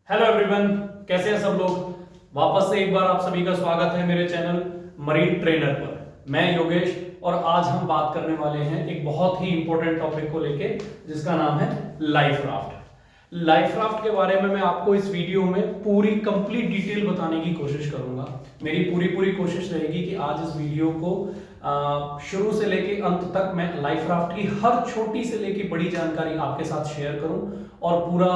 Hello everyone, कैसे हैं सब लोग। वापस से एक बार आप सभी का स्वागत है मेरे चैनल मरीन ट्रेनर पर। मैं योगेश और आज हम बात करने वाले हैं एक बहुत ही इंपॉर्टेंट टॉपिक को लेके जिसका नाम है लाइफ राफ्ट। लाइफ राफ्ट के बारे में मैं आपको इस वीडियो में पूरी कंप्लीट डिटेल बताने की कोशिश करूंगा। मेरी पूरी कोशिश रहेगी कि आज इस वीडियो को शुरू से लेके अंत तक मैं लाइफ राफ्ट की हर छोटी से लेके बड़ी जानकारी आपके साथ शेयर करूं और पूरा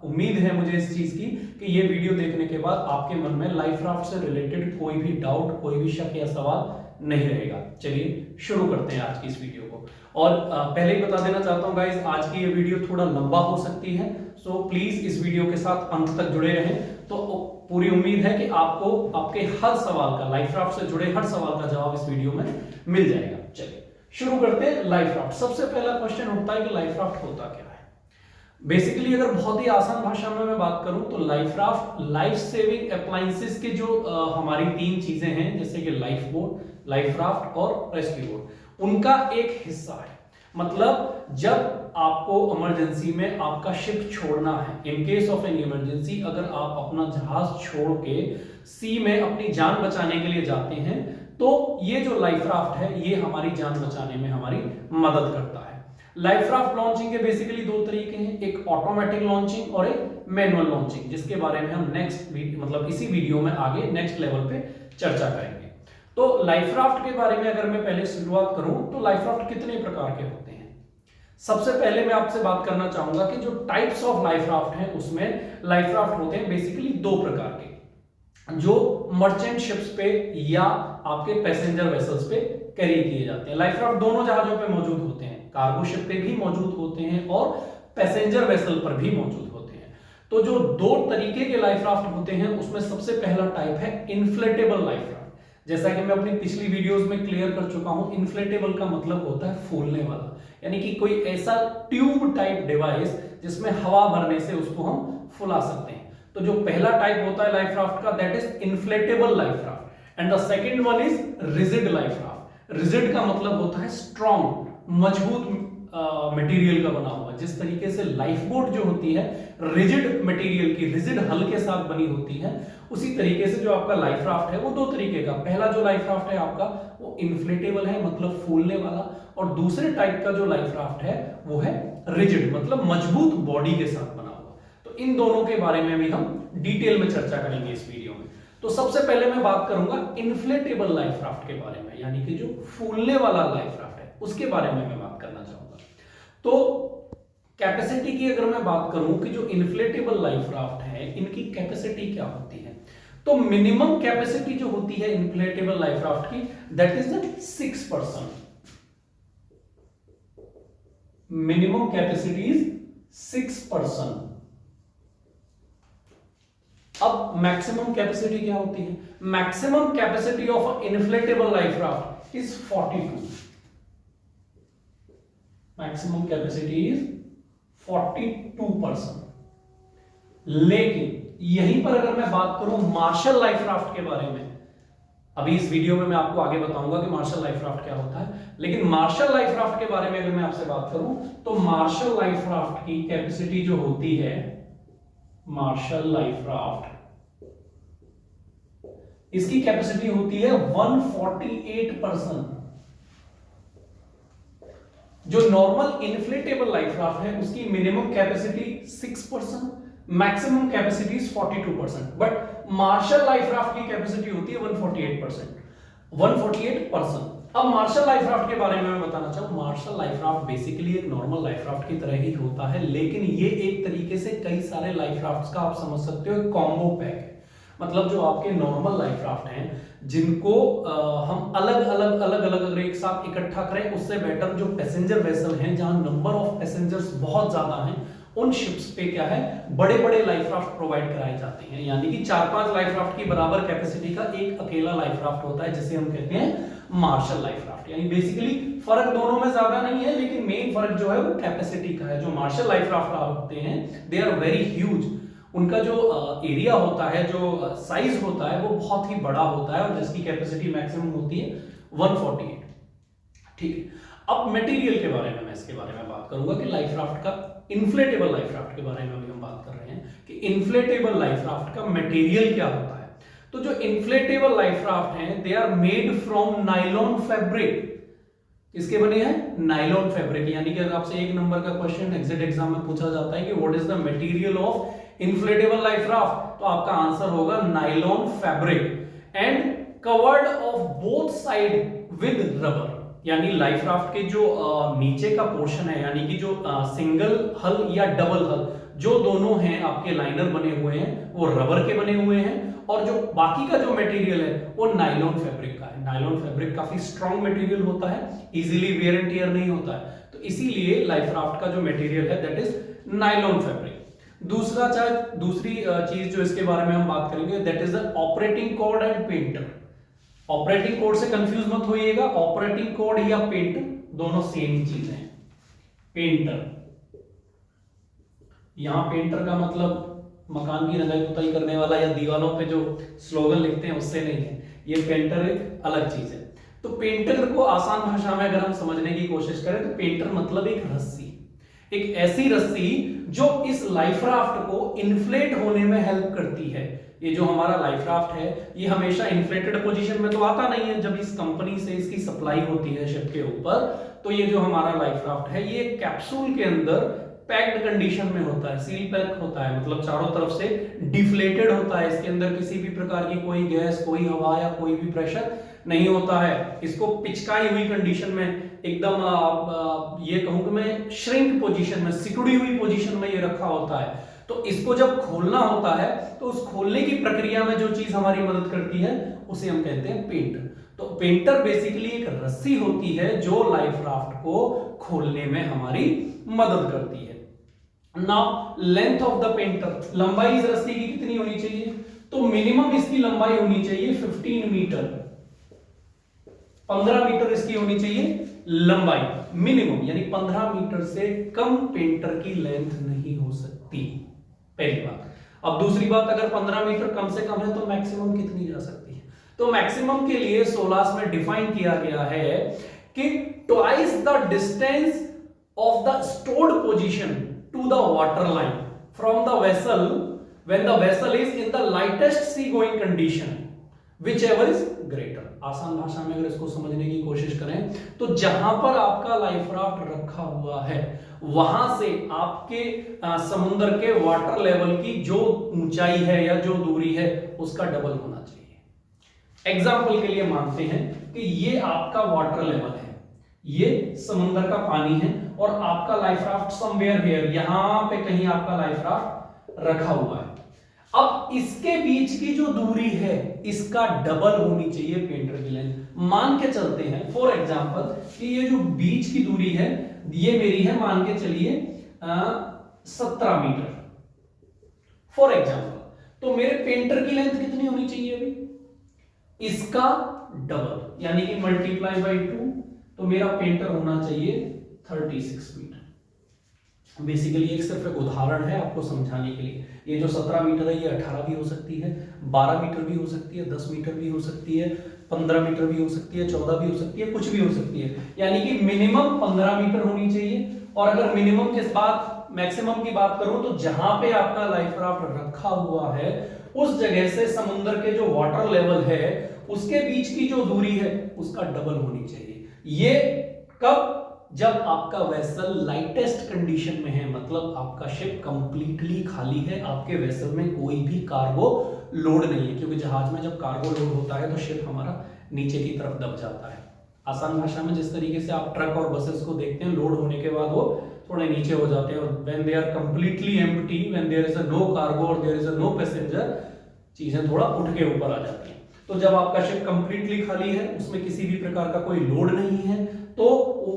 उम्मीद है मुझे इस चीज की कि ये वीडियो देखने के बाद आपके मन में लाइफ राफ्ट से रिलेटेड कोई भी डाउट, कोई भी शक या सवाल नहीं रहेगा। चलिए शुरू करते हैं आज की इस वीडियो को। और पहले ही बता देना चाहता हूं गाइस, आज की ये वीडियो थोड़ा लंबा हो सकती है, सो प्लीज इस वीडियो के साथ अंत तक जुड़े रहें। तो पूरी उम्मीद है कि आपको आपके हर सवाल का, लाइफ राफ्ट से जुड़े हर सवाल का जवाब इस वीडियो में मिल जाएगा। चलिए शुरू करते हैं। लाइफ राफ्ट, सबसे पहला क्वेश्चन उठता है कि लाइफ राफ्ट होता क्या है। बेसिकली अगर बहुत ही आसान भाषा में मैं बात करूं तो life raft life saving appliances के जो हमारी तीन चीजें हैं, जैसे कि लाइफ बोट, लाइफ राफ्ट और रेस्क्यू बोट, उनका एक हिस्सा है। मतलब जब आपको इमरजेंसी में आपका शिप छोड़ना है, in case of an emergency, अगर आप अपना जहाज छोड़ के सी में अपनी जान बचाने के लिए जाते हैं तो ये जो लाइफ राफ्ट है ये हमारी जान बचाने में हमारी मदद करता है। लाइफ राफ्ट लॉन्चिंग के बेसिकली दो तरीके हैं, एक ऑटोमेटिक लॉन्चिंग और एक मैनुअल लॉन्चिंग, जिसके बारे में हम नेक्स्ट मतलब इसी वीडियो में आगे नेक्स्ट लेवल पे चर्चा करेंगे। तो लाइफ राफ्ट के बारे में अगर मैं पहले शुरुआत करूं तो लाइफ राफ्ट कितने प्रकार के होते हैं। सबसे पहले मैं आपसे बात करना चाहूंगा कि जो टाइप्स ऑफ लाइफ राफ्ट हैं उसमें लाइफ राफ्ट होते हैं बेसिकली दो प्रकार के, जो मर्चेंट शिप्स पे या आपके पैसेंजर वेसल्स पे कैरी किए जाते हैं। लाइफ राफ्ट दोनों जहाजों पे मौजूद होते हैं, कार्गो शिप पे भी मौजूद होते हैं और पैसेंजर वेसल पर भी मौजूद होते हैं। तो जो दो तरीके के लाइफ राफ्ट होते हैं उसमें सबसे पहला टाइप है इन्फ्लेटेबल लाइफ राफ्ट। जैसा कि मैं अपनी पिछली वीडियोस में क्लियर कर चुका हूं, इन्फ्लेटेबल का मतलब होता है फूलने वाला, यानी कि कोई ऐसा ट्यूब टाइप डिवाइस जिसमें हवा भरने से उसको हम फुला सकते हैं। तो जो पहला टाइप होता है लाइफ राफ्ट का, that is inflatable life raft, and the second one is rigid life raft. Rigid का मतलब होता है स्ट्रॉन्ग, मजबूत मटेरियल का बना हुआ। जिस तरीके से लाइफ बोट जो होती है रिजिड मटेरियल की, रिजिड हल के साथ बनी होती है, उसी तरीके से जो आपका लाइफ राफ्ट है वो दो तरीके का। पहला जो लाइफ राफ्ट है आपका वो इन्फ्लेटेबल है, मतलब फूलने वाला, और दूसरे टाइप का जो लाइफ राफ्ट है वो है रिजिड, मतलब मजबूत बॉडी के साथ बना हुआ। तो इन दोनों के बारे में भी हम डिटेल में चर्चा करेंगे इस वीडियो में। तो सबसे पहले मैं बात करूंगा इन्फ्लेटेबल लाइफ राफ्ट के बारे में, यानी कि जो फूलने वाला लाइफ राफ्ट है उसके बारे में मैं बात करना चाहूंगा। तो कैपेसिटी की अगर मैं बात करूं कि जो इन्फ्लेटेबल लाइफ राफ्ट है इनकी कैपेसिटी क्या होती है, तो मिनिमम कैपेसिटी जो होती है इन्फ्लेटेबल लाइफ राफ्ट की, that is 6%। Minimum capacity is 6%। अब मैक्सिमम कैपेसिटी क्या होती है? Maximum capacity of inflatable life raft is 42। Maximum capacity is 42%। लेकिन यहीं पर अगर मैं बात करूं मार्शल लाइफ राफ्ट के बारे में, अभी इस वीडियो में मैं आपको आगे बताऊंगा कि मार्शल लाइफ राफ्ट क्या होता है, लेकिन मार्शल लाइफ राफ्ट के बारे में अगर मैं आपसे बात करूं तो मार्शल लाइफ राफ्ट की कैपेसिटी जो होती है, मार्शल लाइफ राफ्ट, इसकी कैपेसिटी होती है 148%। जो नॉर्मल इन्फ्लेटेबल लाइफ राफ्ट है उसकी minimum capacity 6%, maximum capacity 42%, but marshal life raft की कैपेसिटी होती है 148%। अब मार्शल लाइफ राफ्ट के बारे में मैं बताना चाहूं, मार्शल लाइफ राफ्ट बेसिकली एक नॉर्मल लाइफ राफ्ट की तरह ही होता है, लेकिन ये एक तरीके से कई सारे लाइफ राफ्ट्स का आप समझ सकते हो कॉम्बो पैक है। मतलब जो आपके नॉर्मल लाइफ राफ्ट हैं जिनको हम अलग अलग अगर एक साथ इकट्ठा करें, उससे बेटर जो पैसेंजर वेसल हैं जहां नंबर ऑफ पैसेंजर्स बहुत ज्यादा हैं, उन शिप्स पे क्या है, बड़े बड़े लाइफ राफ्ट प्रोवाइड कराए जाते हैं। यानी कि 4-5 लाइफ राफ्ट की बराबर कैपेसिटी का एक अकेला लाइफ राफ्ट होता है जिसे हम कहते हैं मार्शल लाइफ राफ्ट। यानी बेसिकली फर्क दोनों में ज्यादा नहीं है, लेकिन मेन फर्क जो है वो कैपेसिटी का है। जो मार्शल लाइफ राफ्ट होते हैं दे आर वेरी ह्यूज, उनका जो एरिया होता है, जो साइज होता है वो बहुत ही बड़ा होता है, और जिसकी कैपेसिटी मैक्सिमम होती है 148। ठीक है, अब मटेरियल के बारे में मैं इसके बारे में बात करूंगा कि लाइफ राफ्ट का, इन्फ्लेटेबल लाइफ राफ्ट के बारे में अभी हम बात कर रहे हैं कि इन्फ्लेटेबल लाइफ राफ्ट का मटेरियल क्या होता है। तो जो इन्फ्लेटेबल लाइफ राफ्ट हैं they are made from nylon fabric. इसके बने हैं नाइलॉन फैब्रिक, यानी कि अगर आपसे 1 नंबर का क्वेश्चन एग्जिट एग्जाम में पूछा जाता है कि what is the material of inflatable life raft, तो आपका आंसर होगा nylon fabric and covered of both side with rubber. यानी लाइफ राफ्ट के जो नीचे का पोर्शन है, यानी कि जो सिंगल हल या डबल हल जो दोनों हैं आपके लाइनर बने हुए हैं वो रबर के बने हुए हैं, और जो बाकी का जो मटेरियल है वो नाइलॉन फैब्रिक का है। नाइलॉन फैब्रिक काफी स्ट्रॉन्ग मटेरियल होता है, इजीली वेयर एंड टियर नहीं होता है, तो इसीलिए लाइफ राफ्ट का जो मटेरियल है दैट इज नाइलॉन फैब्रिक। दूसरी चीज जो इसके बारे में हम बात करेंगे that is the operating code and painter. Operating code से कंफ्यूज मत होइएगा, ऑपरेटिंग कोड या पेंटर दोनों सेम ही चीज है। पेंटर, यहां पेंटर का मतलब मकान की रंगाई पुताई करने वाला या दीवारों पे जो स्लोगन लिखते हैं उससे नहीं है, ये पेंटर एक अलग चीज है। तो पेंटर को आसान भाषा में अगर हम समझने की कोशिश करें तो पेंटर मतलब एक रस्सी, एक ऐसी रस्सी जो इस लाइफ राफ्ट को इन्फ्लेट होने में हेल्प करती है। ये जो हमारा लाइफ राफ्ट है ये हमेशा इन्फ्लेटेड पोजीशन में तो आता नहीं है, जब इस कंपनी से इसकी सप्लाई होती है शिप के ऊपर, तो ये जो हमारा लाइफ राफ्ट है ये कैप्सूल के अंदर पैक्ड कंडीशन में होता है, सील पैक होता है, मतलब चारों तरफ से डिफ्लेटेड होता है। इसके अंदर किसी भी प्रकार की कोई गैस, कोई हवा या कोई भी प्रेशर नहीं होता है। इसको पिचकाई हुई कंडीशन में एकदम ये कहूं कि मैं श्रिंक पोजीशन में, सिकुड़ी हुई पोजीशन में ये रखा होता है। तो इसको जब खोलना होता है तो उस खोलने की प्रक्रिया में जो चीज हमारी मदद करती है उसे हम कहते हैं पेंटर। तो पेंटर बेसिकली एक रस्सी होती है जो लाइफ राफ्ट को खोलने में हमारी मदद करती है। Now length of the painter, लंबाई इस रस्सी की कितनी होनी चाहिए, तो मिनिमम इसकी लंबाई होनी चाहिए 15 मीटर, 15 मीटर इसकी होनी चाहिए लंबाई मिनिमम, यानी 15 मीटर से कम पेंटर की लेंथ नहीं हो सकती, पहली बात। अब दूसरी बात, अगर 15 मीटर कम से कम है तो मैक्सिमम कितनी जा सकती है, तो मैक्सिमम के लिए 16 में डिफाइन किया गया है कि twice the distance of the stored position to the water line from the vessel when the vessel is in the lightest sea going condition whichever is greater. आसान भाषा में अगर इसको समझने की कोशिश करें तो जहां पर आपका लाइफ राफ्ट रखा हुआ है वहां से आपके समुद्र के वाटर लेवल की जो ऊंचाई है या जो दूरी है उसका डबल होना चाहिए। एग्जाम्पल के लिए मानते हैं कि ये आपका वाटर लेवल है, ये समुद्र का पानी है और आपका लाइफ राफ्ट समवेयर हियर, यहां पे कहीं आपका लाइफ राफ्ट रखा हुआ है। अब इसके बीच की जो दूरी है इसका डबल होनी चाहिए पेंटर की लेंथ। मान के चलते हैं फॉर एग्जांपल कि ये जो बीच की दूरी है ये मेरी है, मान के चलिए 17 मीटर फॉर एग्जांपल, तो मेरे पेंटर की लेंथ कितनी होनी चाहिए अभी, इसका डबल, यानी कि मल्टीप्लाई बाई 2, तो मेरा पेंटर होना चाहिए 36 मीटर। बेसिकली एक सिर्फ एक उदाहरण है आपको समझाने के लिए। ये जो 17 मीटर है ये 18 भी हो सकती है, 12 मीटर भी हो सकती है, 10 मीटर भी हो सकती है, 15 मीटर भी हो सकती है, 14 भी हो सकती है, कुछ भी हो सकती है, यानी कि मिनिमम 15 मीटर होनी चाहिए। और अगर मिनिमम के बाद मैक्सिमम की बात करूं तो जहां पे आपका लाइफ राफ्ट रखा हुआ है उस जगह से समुद्र के जो वाटर लेवल है उसके बीच की जो दूरी है उसका डबल होनी चाहिए। ये कब, जब आपका वेसल लाइटेस्ट कंडीशन में है, मतलब आपका शिप कंप्लीटली खाली है, आपके वेसल में कोई भी कार्गो लोड नहीं है, क्योंकि जहाज में जब कार्गो लोड होता है तो शिप हमारा नीचे की तरफ दब जाता है। आसान भाषा में जिस तरीके से आप ट्रक और बसेस को देखते हैं, लोड होने के बाद वो थोड़े नीचे हो जाते हैं और when they are completely empty, when there is a no cargo और there is a no passenger, चीजें थोड़ा उठ के ऊपर आ जाती हैं। तो जब आपका शिप कंप्लीटली खाली है, उसमें किसी भी प्रकार का कोई लोड नहीं है, तो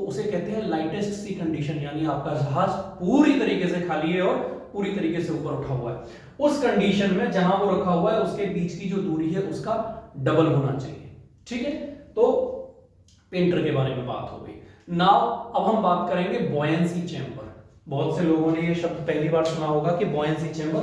उसे कहते हैं लाइटेस्ट सी कंडीशन, यानी आपका जहाज पूरी तरीके से खाली है और पूरी तरीके से ऊपर उठा हुआ है। उस कंडीशन में जहां वो रखा हुआ है उसके बीच की जो दूरी है उसका डबल होना चाहिए। ठीक है, तो पेंटर के बारे में बात हो गई। नाउ अब हम बात करेंगे बॉयंसी चैम्बर। बहुत से लोगों ने ये शब्द पहली बार सुना होगा कि बॉयंसी चैम्बर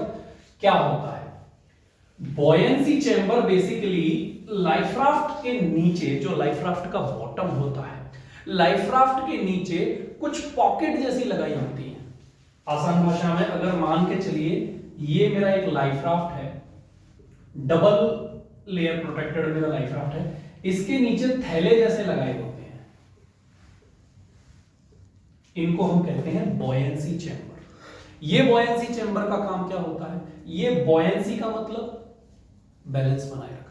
क्या होता है। Buoyancy chamber basically life raft के नीचे, जो लाइफ राफ्ट का बॉटम होता है, लाइफ राफ्ट के नीचे कुछ पॉकेट जैसी लगाई होती है। आसान भाषा में अगर मान के चलिए ये मेरा एक लाइफ राफ्ट है, डबल लेयर प्रोटेक्टेड मेरा लाइफ राफ्ट है। इसके नीचे थैले जैसे लगाए होते हैं, इनको हम कहते हैं बॉयंसी चैम्बर। ये बॉयंसी चैम्बर का काम क्या होता है? ये बॉयंसी का मतलब बैलेंस बनाए रखना।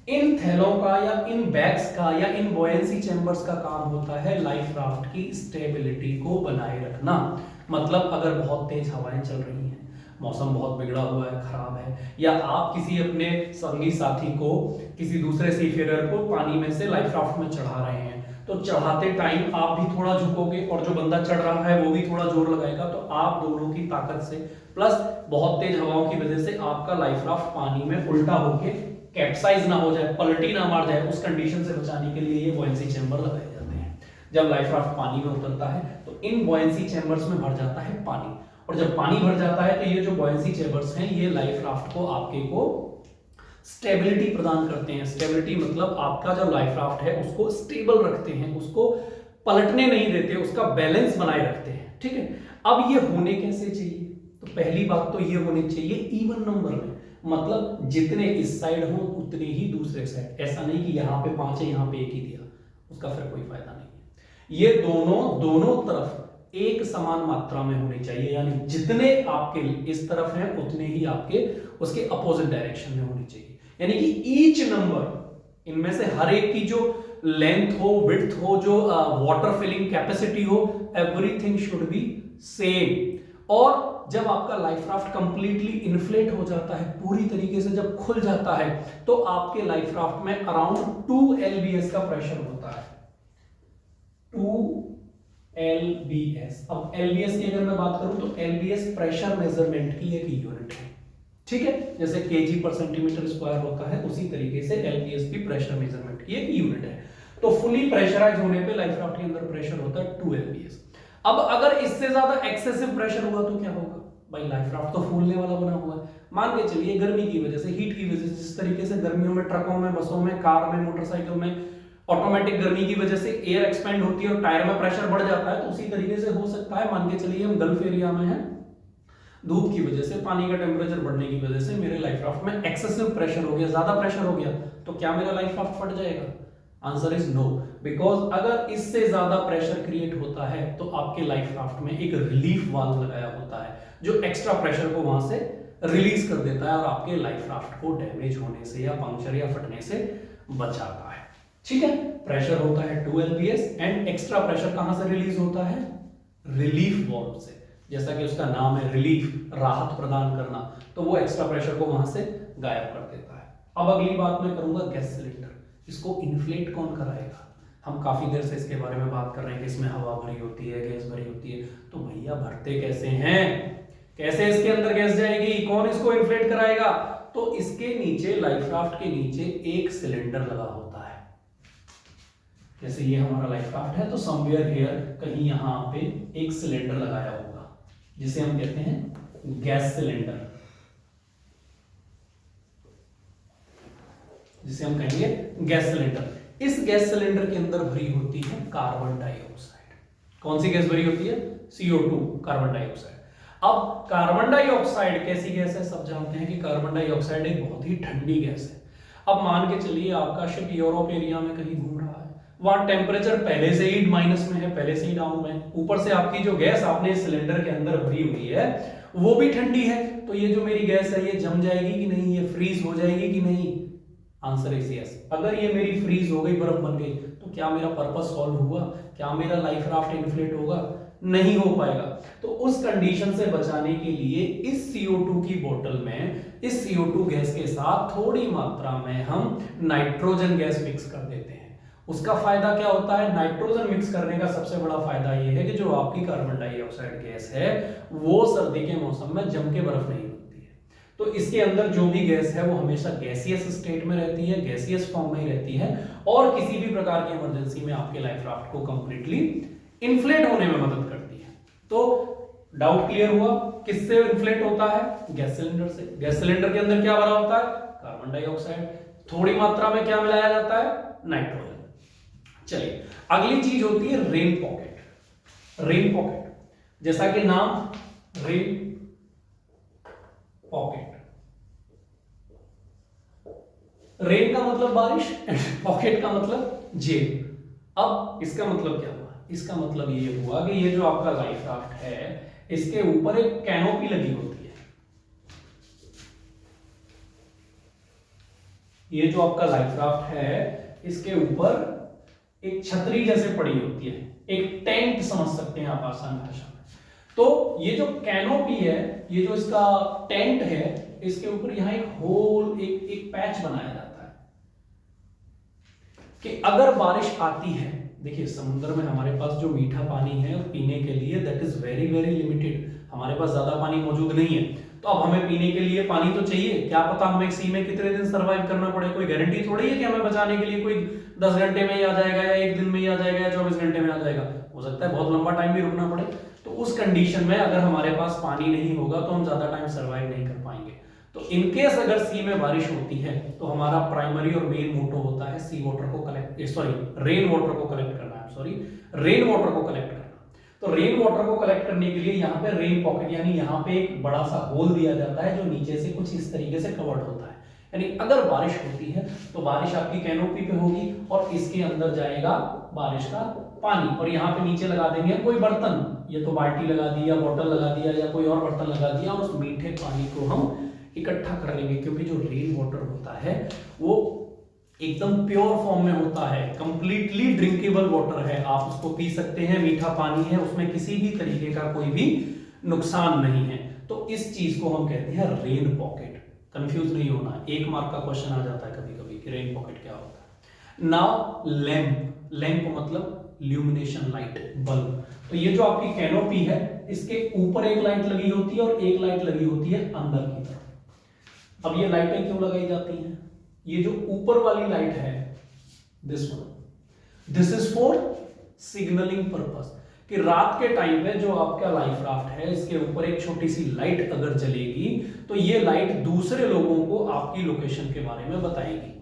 इन थैलों का या इन बैग्स का या इन बॉयंसी चैम्बर्स का काम होता है लाइफ राफ्ट की स्टेबिलिटी को बनाए रखना। मतलब अगर बहुत तेज हवाएं चल रही हैं, मौसम बहुत बिगड़ा हुआ है, खराब है, या आप किसी अपने संगी साथी को, किसी दूसरे सीफेरर को पानी में से लाइफ राफ्ट में चढ़ा रहे हैं, तो चढ़ाते टाइम आप भी थोड़ा झुकोगे और जो बंदा चढ़ रहा है वो भी थोड़ा जोर लगाएगा, तो आप दोनों की ताकत से प्लस बहुत तेज हवाओं की वजह से आपका लाइफ राफ्ट पानी में उल्टा होके कैप्साइज ना हो जाए, पलटी ना मार जाए, उस कंडीशन से बचाने के लिए ये बॉयंसी चैम्बर लगाए जाते हैं। जब लाइफ राफ्ट पानी में उतरता है तो इन बॉयंसी चैम्बर्स में भर जाता है पानी, और जब पानी भर जाता है तो ये जो बॉयंसी चैम्बर्स हैं ये लाइफ राफ्ट को आपके को स्टेबिलिटी प्रदान करते हैं। स्टेबिलिटी मतलब आपका जो लाइफ राफ्ट है उसको स्टेबल रखते हैं, उसको पलटने नहीं देते, उसका बैलेंस बनाए रखते हैं। ठीक है, अब ये होने कैसे चाहिए? तो पहली बात तो ये होने चाहिए इवन नंबर में, मतलब जितने इस साइड हो उतने ही दूसरे साइड। ऐसा नहीं कि यहाँ पे 5 है यहाँ पे 1 ही दिया, उसका फिर कोई फायदा नहीं है। ये दोनों तरफ एक समान मात्रा में होनी चाहिए, यानी जितने आपके इस तरफ हैं उतने ही आपके उसके अपोजिट डायरेक्शन में होनी चाहिए। यानी कि ईच नंबर, इनमें से हर एक की जो लेंथ हो, विड्थ हो, जो वाटर फिलिंग कैपेसिटी हो, एवरीथिंग शुड बी सेम। और जब आपका लाइफ राफ्ट कंप्लीटली इन्फ्लेट हो जाता है, पूरी तरीके से जब खुल जाता है, तो आपके लाइफ राफ्ट में अराउंड 2 lbs का प्रेशर होता है। 2 lbs। अब lbs की अगर मैं बात करूं तो lbs प्रेशर मेजरमेंट की एक यूनिट है। ठीक है, जैसे kg पर सेंटीमीटर स्क्वायर होता है, उसी तरीके से lbs भी प्रेशर मेजरमेंट की एक यूनिट है। तो फुली प्रेशराइज होने पे लाइफ राफ्ट के अंदर प्रेशर होता है 2 lbs। अब अगर इससे ज्यादा एक्सेसिव प्रेशर हुआ तो क्या होगा? भाई लाइफ राफ्ट तो फूलने वाला बना हुआ है। मान के चलिए गर्मी की वजह से, हीट की वजह से, जिस तरीके से गर्मियों में ट्रकों में, बसों में, कार में, मोटरसाइकिल में ऑटोमेटिक गर्मी की वजह से एयर एक्सपेंड होती है और टायर में प्रेशर बढ़ जाता है, तो उसी तरीके से हो सकता है, मान के चलिए हम गल्फ एरिया में हैं, धूप की वजह से, पानी का टेम्परेचर बढ़ने की वजह से मेरे लाइफ राफ्ट में एक्सेसिव प्रेशर हो गया, ज्यादा प्रेशर हो गया, तो क्या मेरा लाइफ राफ्ट फट जाएगा? Answer is no. बिकॉज अगर इससे ज्यादा प्रेशर क्रिएट होता है तो आपके लाइफ राफ्ट में एक रिलीफ वाल्व लगाया होता है जो एक्स्ट्रा प्रेशर को वहां से रिलीज कर देता है और आपके लाइफ राफ्ट को डैमेज होने से या पंक्चर या फटने से बचाता है। ठीक है, प्रेशर होता है 2 lbs एंड एक्स्ट्रा प्रेशर कहां से रिलीज होता है? रिलीफ वाल्व से। जैसा कि उसका नाम है रिलीफ, राहत प्रदान करना, तो वो एक्स्ट्रा प्रेशर को वहां से गायब कर देता है। अब अगली बात मैं करूंगा गैस सिलेंडर। इसको इन्फ्लेट कौन कराएगा? हम काफी देर से इसके बारे में बात कर रहे हैं कि इसमें हवा भरी होती है, गैस भरी होती है, तो भैया भरते कैसे हैं? कैसे इसके अंदर गैस जाएगी? कौन इसको इन्फ्लेट कराएगा? तो इसके नीचे, लाइफ राफ्ट के नीचे एक सिलेंडर लगा होता है। जैसे ये हमारा लाइफ राफ्ट है, तो समवेयर हियर, कहीं यहां पे एक सिलेंडर लगाया होगा जिसे हम कहते हैं गैस सिलेंडर, जिसे हम कहेंगे गैस सिलेंडर। इस गैस सिलेंडर के अंदर भरी होती है कार्बन डाइऑक्साइड। कौन सी गैस भरी होती है? CO2, carbon dioxide. अब कार्बन डाइऑक्साइड कैसी गैस है? सब जानते हैं कि कार्बन डाइऑक्साइड एक बहुत ही ठंडी गैस है। अब मान के चलिए आपका शिप यूरोप एरिया में कहीं घूम रहा है, वहां टेम्परेचर पहले से ही माइनस में है, पहले से ही डाउन में, ऊपर से आपकी जो गैस आपने सिलेंडर के अंदर भरी हुई है वो भी ठंडी है, तो ये जो मेरी गैस है ये जम जाएगी कि नहीं? ये फ्रीज हो जाएगी कि नहीं? Answer is yes. अगर ये मेरी फ्रीज हो गई, बर्फ बन गई, तो क्या मेरा पर्पस सॉल्व हुआ? क्या मेरा लाइफ राफ्ट इन्फ्लेट होगा? नहीं हो पाएगा। तो उस कंडीशन से बचाने के लिए इस CO2 की बोतल में, इस CO2 गैस के साथ थोड़ी मात्रा में हम नाइट्रोजन गैस मिक्स कर देते हैं। उसका फायदा क्या होता है? नाइट्रोजन मिक्स करने का सबसे बड़ा फायदा यह है कि जो आपकी कार्बन डाइऑक्साइड गैस है वो सर्दी के मौसम में जम के बर्फ नहीं बनती है। तो इसके अंदर जो भी गैस है वो हमेशा गैसियस स्टेट में रहती है, गैसियस फॉर्म में ही रहती है, और किसी भी प्रकार की इमरजेंसी में आपके लाइफ राफ्ट को कंप्लीटली इन्फ्लेट होने में मदद करती है। तो डाउट क्लियर हुआ? किससे इन्फ्लेट होता है? गैस सिलेंडर से। गैस सिलेंडर के अंदर क्या भरा होता है? Carbon dioxide. थोड़ी मात्रा में क्या मिलाया जाता है? नाइट्रोजन। चलिए, अगली चीज होती है रेन पॉकेट। रेन पॉकेट, जैसा कि नाम रेन रेन का मतलब बारिश, पॉकेट का मतलब जेब। अब इसका मतलब क्या हुआ? इसका मतलब ये हुआ कि ये जो आपका लाइफ राफ्ट है इसके ऊपर एक कैनोपी लगी होती है। ये जो आपका लाइफ राफ्ट है इसके ऊपर एक छतरी जैसे पड़ी होती है, एक टेंट समझ सकते हैं आप आसान भाषा में। तो ये जो कैनोपी है, ये जो इसका टेंट है, इसके ऊपर यहां एक होल, एक पैच बनाया जाता है कि अगर बारिश आती है, देखिए समुद्र में हमारे पास जो मीठा पानी है पीने के लिए that is very very limited, हमारे पास ज्यादा पानी मौजूद नहीं है। तो अब हमें पीने के लिए पानी तो चाहिए, क्या पता हमें सी में कितने दिन सरवाइव करना पड़े, कोई गारंटी थोड़ी है कि हमें बचाने के लिए कोई 10 घंटे में ही आ जाएगा या 1 दिन में ही आ जाएगा या 24 घंटे में आ जाएगा, हो सकता है बहुत लंबा टाइम भी रुकना पड़े। तो उस कंडीशन में अगर हमारे पास पानी नहीं होगा तो हम ज्यादा टाइम सरवाइव नहीं कर पाएंगे। तो इनकेस अगर सी में बारिश होती है तो हमारा प्राइमरी और मेन मोटो होता है सी वाटर को कलेक्ट, सॉरी रेन वाटर को कलेक्ट करना है, सॉरी रेन वाटर को कलेक्ट करना। तो रेन वाटर को कलेक्ट करने के लिए यहाँ पे रेन पॉकेट, यानी यहाँ पे एक बड़ा सा होल दिया जाता है जो नीचे से कुछ इस तरीके से कवर्ड होता है, यानी अगर बारिश होती है तो बारिश आपकी कैनोपी पे होगी और इसके अंदर जाएगा बारिश का पानी, और यहाँ पे नीचे लगा देंगे कोई बर्तन, ये तो बाल्टी लगा दी या बोतल लगा दिया या कोई और बर्तन लगा दिया, और उस मीठे पानी को हम इकट्ठा कर लेंगे। क्योंकि जो रेन वाटर होता है वो एकदम प्योर फॉर्म में होता है, कंप्लीटली ड्रिंकेबल वाटर है, आप उसको पी सकते हैं, मीठा पानी है, उसमें किसी भी तरीके का कोई भी नुकसान नहीं है। तो इस चीज को हम कहते हैं रेन पॉकेट। कंफ्यूज नहीं होना, 1 मार्क का क्वेश्चन आ जाता है कभी कभी कि रेन पॉकेट क्या होता है। नाउ लैंप, लैंप मतलब ल्यूमिनेशन लाइट, बल्ब। तो ये जो आपकी कैनोपी है इसके ऊपर एक लाइट लगी होती है और एक लाइट लगी होती है अंदर की तरफ। अब ये लाइटें क्यों लगाई जाती हैं? ये जो ऊपर वाली लाइट है this one, this is for signalling purpose, कि रात के टाइम पे जो आपका लाइफ राफ्ट है इसके ऊपर एक छोटी सी लाइट अगर जलेगी तो ये लाइट दूसरे लोगों को आपकी लोकेशन के बारे में बताएगी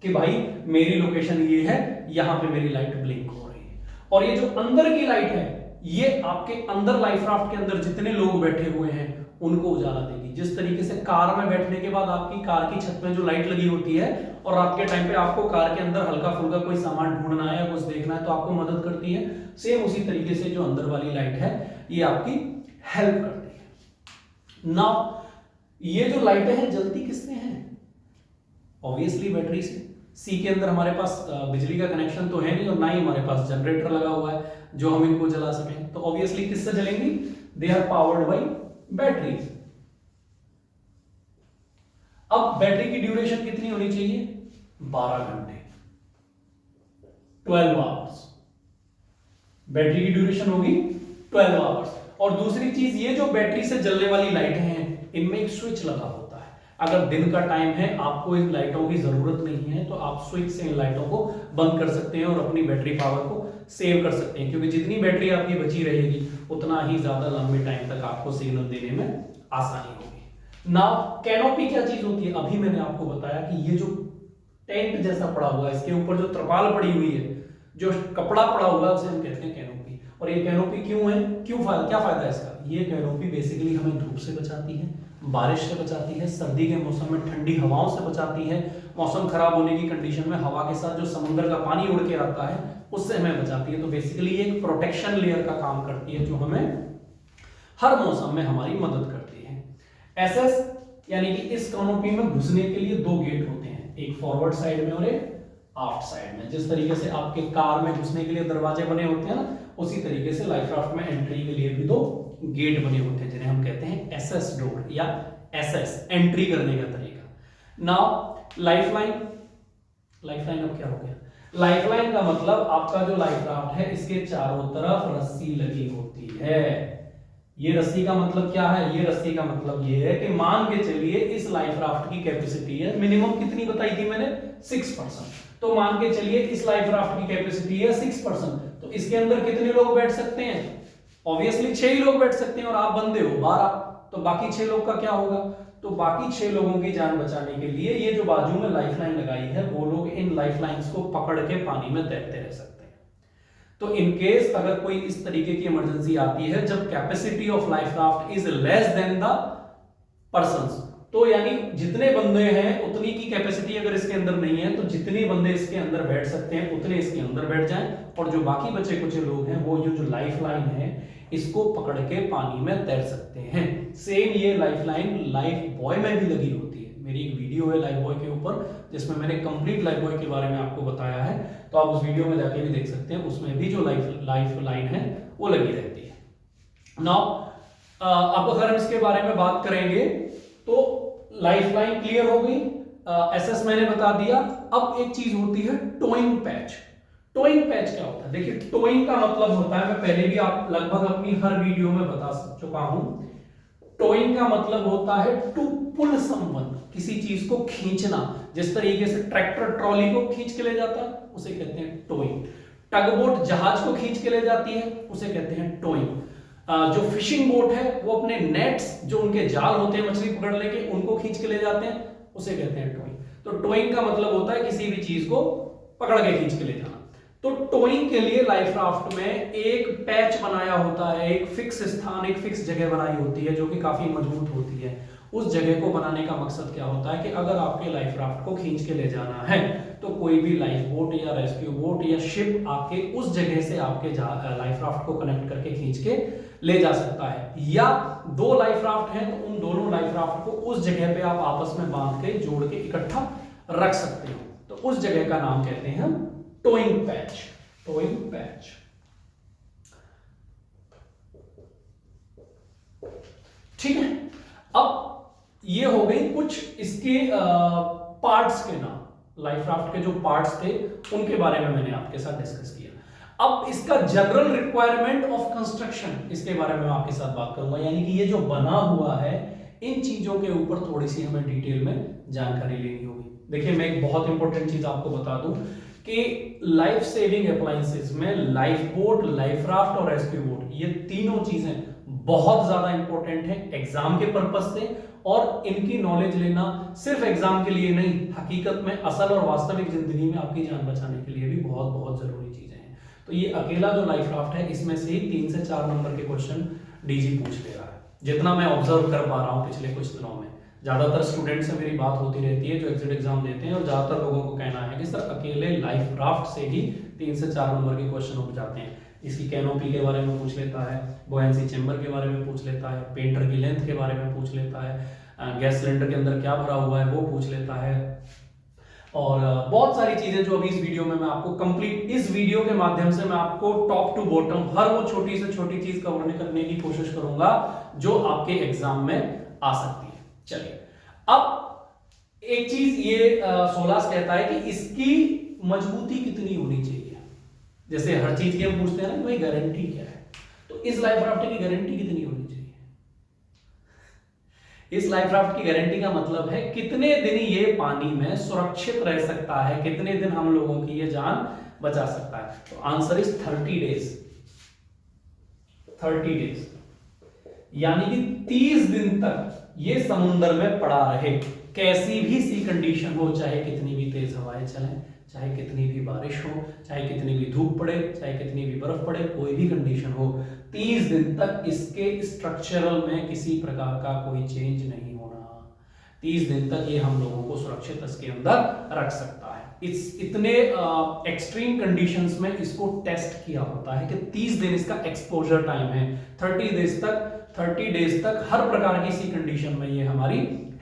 कि भाई मेरी लोकेशन ये है, यहां पे मेरी लाइट ब्लिंक हो रही है। और ये जो अंदर की लाइट है ये आपके अंदर लाइफ राफ्ट के अंदर जितने लोग बैठे हुए हैं उनको उजाला देगी। जिस तरीके से कार में बैठने के बाद आपकी कार की छत में जो लाइट लगी होती है और रात के टाइम पे आपको कार के अंदर हल्का फुल्का कोई सामान ढूंढना है या कुछ देखना है तो आपको मदद करती है, सेम उसी तरीके से जो अंदर वाली लाइट है ये आपकी हेल्प करती है। नाउ ये जो लाइटें हैं जलती किससे हैं? ऑब्वियसली बैटरी से। सी के अंदर हमारे पास बिजली का कनेक्शन तो है नहीं और ना ही हमारे पास जनरेटर लगा हुआ है जो हम इनको जला सकें, तो ऑब्वियसली किससे जलेंगी? They are powered by batteries. अब बैटरी की ड्यूरेशन कितनी होनी चाहिए? 12 घंटे, 12 आवर्स। बैटरी की ड्यूरेशन होगी 12 आवर्स। और दूसरी चीज, ये जो बैटरी से जलने वाली लाइटें हैं इनमें एक स्विच लगा होता है। अगर दिन का टाइम है, आपको इन लाइटों की जरूरत नहीं है, तो आप स्विच से इन लाइटों को बंद कर सकते हैं और अपनी बैटरी पावर को सेव कर सकते हैं, क्योंकि जितनी बैटरी आपकी बची रहेगी उतना ही ज्यादा लंबे टाइम तक आपको सिग्नल देने में आसानी होगी। नाउ कैनोपी क्या चीज होती है? अभी मैंने आपको बताया कि ये जो टेंट जैसा पड़ा हुआ है, इसके ऊपर जो त्रिपाल पड़ी हुई है, जो कपड़ा पड़ा हुआ है, उसे हम कहते हैं कैनोपी। और ये कैनोपी क्यों है, क्यों फायदा, क्या फायदा है इसका? ये कैनोपी बेसिकली हमें धूप से बचाती है, बारिश से बचाती है, सर्दी के मौसम में ठंडी हवाओं से बचाती है, मौसम खराब होने की कंडीशन में हवा के साथ जो समुद्र का पानी उड़ के आता है उससे हमें बचाती है। तो बेसिकली ये एक प्रोटेक्शन लेयर का काम करती है जो हमें हर मौसम में हमारी मदद करती है। एसएस यानी कि इस कैनोपी में घुसने के लिए 2 गेट होते हैं, एक फॉरवर्ड साइड में और एक आफ्ट साइड में। जिस तरीके से आपके कार में घुसने के लिए दरवाजे बने होते हैं ना, उसी तरीके से लाइफ राफ्ट में एंट्री के लिए भी 2 गेट बने होते हैं जिन्हें हम कहते हैं एसएस डोर या एसएस, एंट्री करने का तरीका। नाउ लाइफलाइन, लाइफलाइन अब क्या हो गया? लाइफलाइन का मतलब आपका जो लाइफ राफ्ट है इसके चारों तरफ रस्सी लगी होती है। ये रस्सी का मतलब क्या है? ये रस्सी का मतलब ये है कि मान के चलिए इस लाइफ राफ्ट की कैपेसिटी है मिनिमम, कितनी बताई थी मैंने? 6%। तो मान के चलिए इस लाइफ राफ्ट की कैपेसिटी है 6%, तो इसके अंदर कितने लोग बैठ सकते हैं? ऑब्वियसली 6 ही लोग बैठ सकते हैं और आप बंदे हो 12, तो बाकी 6 लोग का क्या होगा? तो बाकी 6 लोगों की जान बचाने के लिए ये जो बाजू में लाइफलाइन लगाई है वो लोग इन लाइफलाइंस को पकड़ के पानी में तैरते रह सकते हैं। तो इन केस अगर कोई इस तरीके की इमरजेंसी आती है जब capacity of life raft is less than the persons, तो यानी जितने बंदे हैं उतनी की कैपेसिटी अगर इसके अंदर नहीं है तो जितने बंदे इसके अंदर बैठ सकते हैं उतने इसके अंदर बैठ जाएं, और जो बाकी बचे कुछ लोग हैं वो ये जो लाइफ लाइन है इसको पकड़ के पानी में तैर सकते हैं। सेम ये लाइफ लाइन लाइफ बॉय में भी लगी होती है। मेरी एक वीडियो है लाइफ बॉय के ऊपर जिसमें मैंने कंप्लीट लाइफ बॉय के बारे में आपको बताया है, तो आप उस वीडियो में जाके भी देख सकते हैं, उसमें भी जो लाइफ लाइन है वो लगी रहती है। नाउ अब अगर हम इसके बारे में बात करेंगे तो लाइफ लाइन क्लियर हो गई, एसएस मैंने बता दिया। अब एक चीज होती है टोइंग पैच। टोइंग पैच क्या होता है? देखिए टोइंग का मतलब होता है, मैं पहले भी आप लगभग अपनी हर वीडियो में बता चुका हूं, टोइंग का मतलब होता है टू पुल समवन, किसी चीज को खींचना। जिस तरीके से ट्रैक्टर ट्रॉली को खींच के ले जाता है उसे कहते हैं टोइंग। टगबोट जहाज को खींच के ले जाती है उसे कहते हैं टोइंग। जो फिशिंग बोट है वो अपने नेट्स जो उनके जाल होते हैं मछली पकड़ने के उनको खींच के ले जाते हैं उसे कहते हैं टोइंग। तो टोइंग का मतलब होता है किसी भी चीज को पकड़ के खींच के ले जाना। तो टोइंग के लिए लाइफ राफ्ट में एक पैच बनाया होता है, एक फिक्स स्थान, एक फिक्स जगह बनाई होती है जो कि काफी मजबूत होती है। उस जगह को बनाने का मकसद क्या होता है कि अगर आपके लाइफ राफ्ट को खींच के ले जाना है तो कोई भी लाइफ बोट या रेस्क्यू बोट या शिप आके उस जगह से आपके लाइफ राफ्ट को कनेक्ट करके खींच के ले जा सकता है। या दो लाइफ राफ्ट हैं तो उन दोनों लाइफ राफ्ट को उस जगह पे आप आपस में बांध के जोड़ के इकट्ठा रख सकते हो, तो उस जगह का नाम कहते हैं हम टोइंग पैच। Towing patch. ठीक है, अब ये हो गई कुछ इसके पार्ट्स के नाम। लाइफ राफ्ट के जो पार्ट्स थे उनके बारे में मैंने आपके साथ डिस्कस किया। अब इसका जनरल रिक्वायरमेंट ऑफ कंस्ट्रक्शन, इसके बारे में आपके साथ बात करूंगा, यानी कि ये जो बना हुआ है इन चीजों के ऊपर थोड़ी सी हमें डिटेल में जानकारी लेनी होगी। देखिए मैं एक बहुत इंपॉर्टेंट चीज आपको बता दूं कि लाइफ सेविंग अप्लायंसेस में लाइफ बोट, लाइफ राफ्ट और रेस्क्यू बोट, ये तीनों चीजें बहुत ज्यादा इंपॉर्टेंट है एग्जाम के पर्पस से, और इनकी नॉलेज लेना सिर्फ एग्जाम के लिए नहीं, हकीकत में असल और वास्तविक जिंदगी में आपकी जान बचाने के लिए भी बहुत बहुत जरूरी चीजें हैं। तो ये अकेला जो लाइफ राफ्ट है इसमें से ही 3 से 4 नंबर के क्वेश्चन डीजी पूछ ले रहा है, जितना मैं ऑब्जर्व कर पा रहा हूं पिछले कुछ दिनों में। ज्यादातर स्टूडेंट से मेरी बात होती रहती है जो एग्जिट एग्जाम देते हैं, और ज्यादातर लोगों को कहना है कि सर अकेले लाइफ राफ्ट से ही 3 से 4 नंबर के क्वेश्चन उठ जाते हैं। इसकी कैनोपी के बारे में पूछ लेता है, बुओयेंसी चेंबर के बारे में पूछ लेता है, पेंटर की लेंथ के बारे में पूछ लेता है, गैस सिलेंडर के अंदर क्या भरा हुआ है वो पूछ लेता है, और बहुत सारी चीजें जो अभी इस वीडियो में मैं आपको कंप्लीट, इस वीडियो के माध्यम से मैं आपको टॉप टू बॉटम हर वो छोटी से छोटी चीज कवर करने की कोशिश करूंगा जो आपके एग्जाम में आ सकती है। चलिए, अब एक चीज ये सोलास कहता है कि इसकी मजबूती कितनी होनी चाहिए। जैसे हर चीज की हम पूछते हैं ना भाई गारंटी क्या है, तो इस लाइफ राफ्ट की गारंटी कितनी होनी चाहिए। इस लाइफ राफ्ट की गारंटी का मतलब है कितने दिन ये पानी में सुरक्षित रह सकता है, कितने दिन हम लोगों की ये जान बचा सकता है। तो आंसर इज 30 डेज। 30 डेज यानी कि 30 दिन तक ये समुद्र में पड़ा रहे, कैसी भी सी कंडीशन हो, चाहे कितनी भी तेज हवाएं चलें, चाहे कितनी भी बारिश हो, चाहे कितनी भी धूप पड़े, चाहे कितनी भी बर्फ पड़े, कोई भी कंडीशन हो, 30 दिन तक इसके स्ट्रक्चरल में किसी प्रकार का कोई चेंज नहीं होना। 30 दिन तक ये हम लोगों को सुरक्षित इसके अंदर रख सकता है। इतने एक्सट्रीम कंडीशंस में इसको टेस्ट किया होता है कि 30 दिन इसका एक्सपोजर टाइम है। 30 डेज तक हर प्रकार की सी कंडीशन में ये हमारी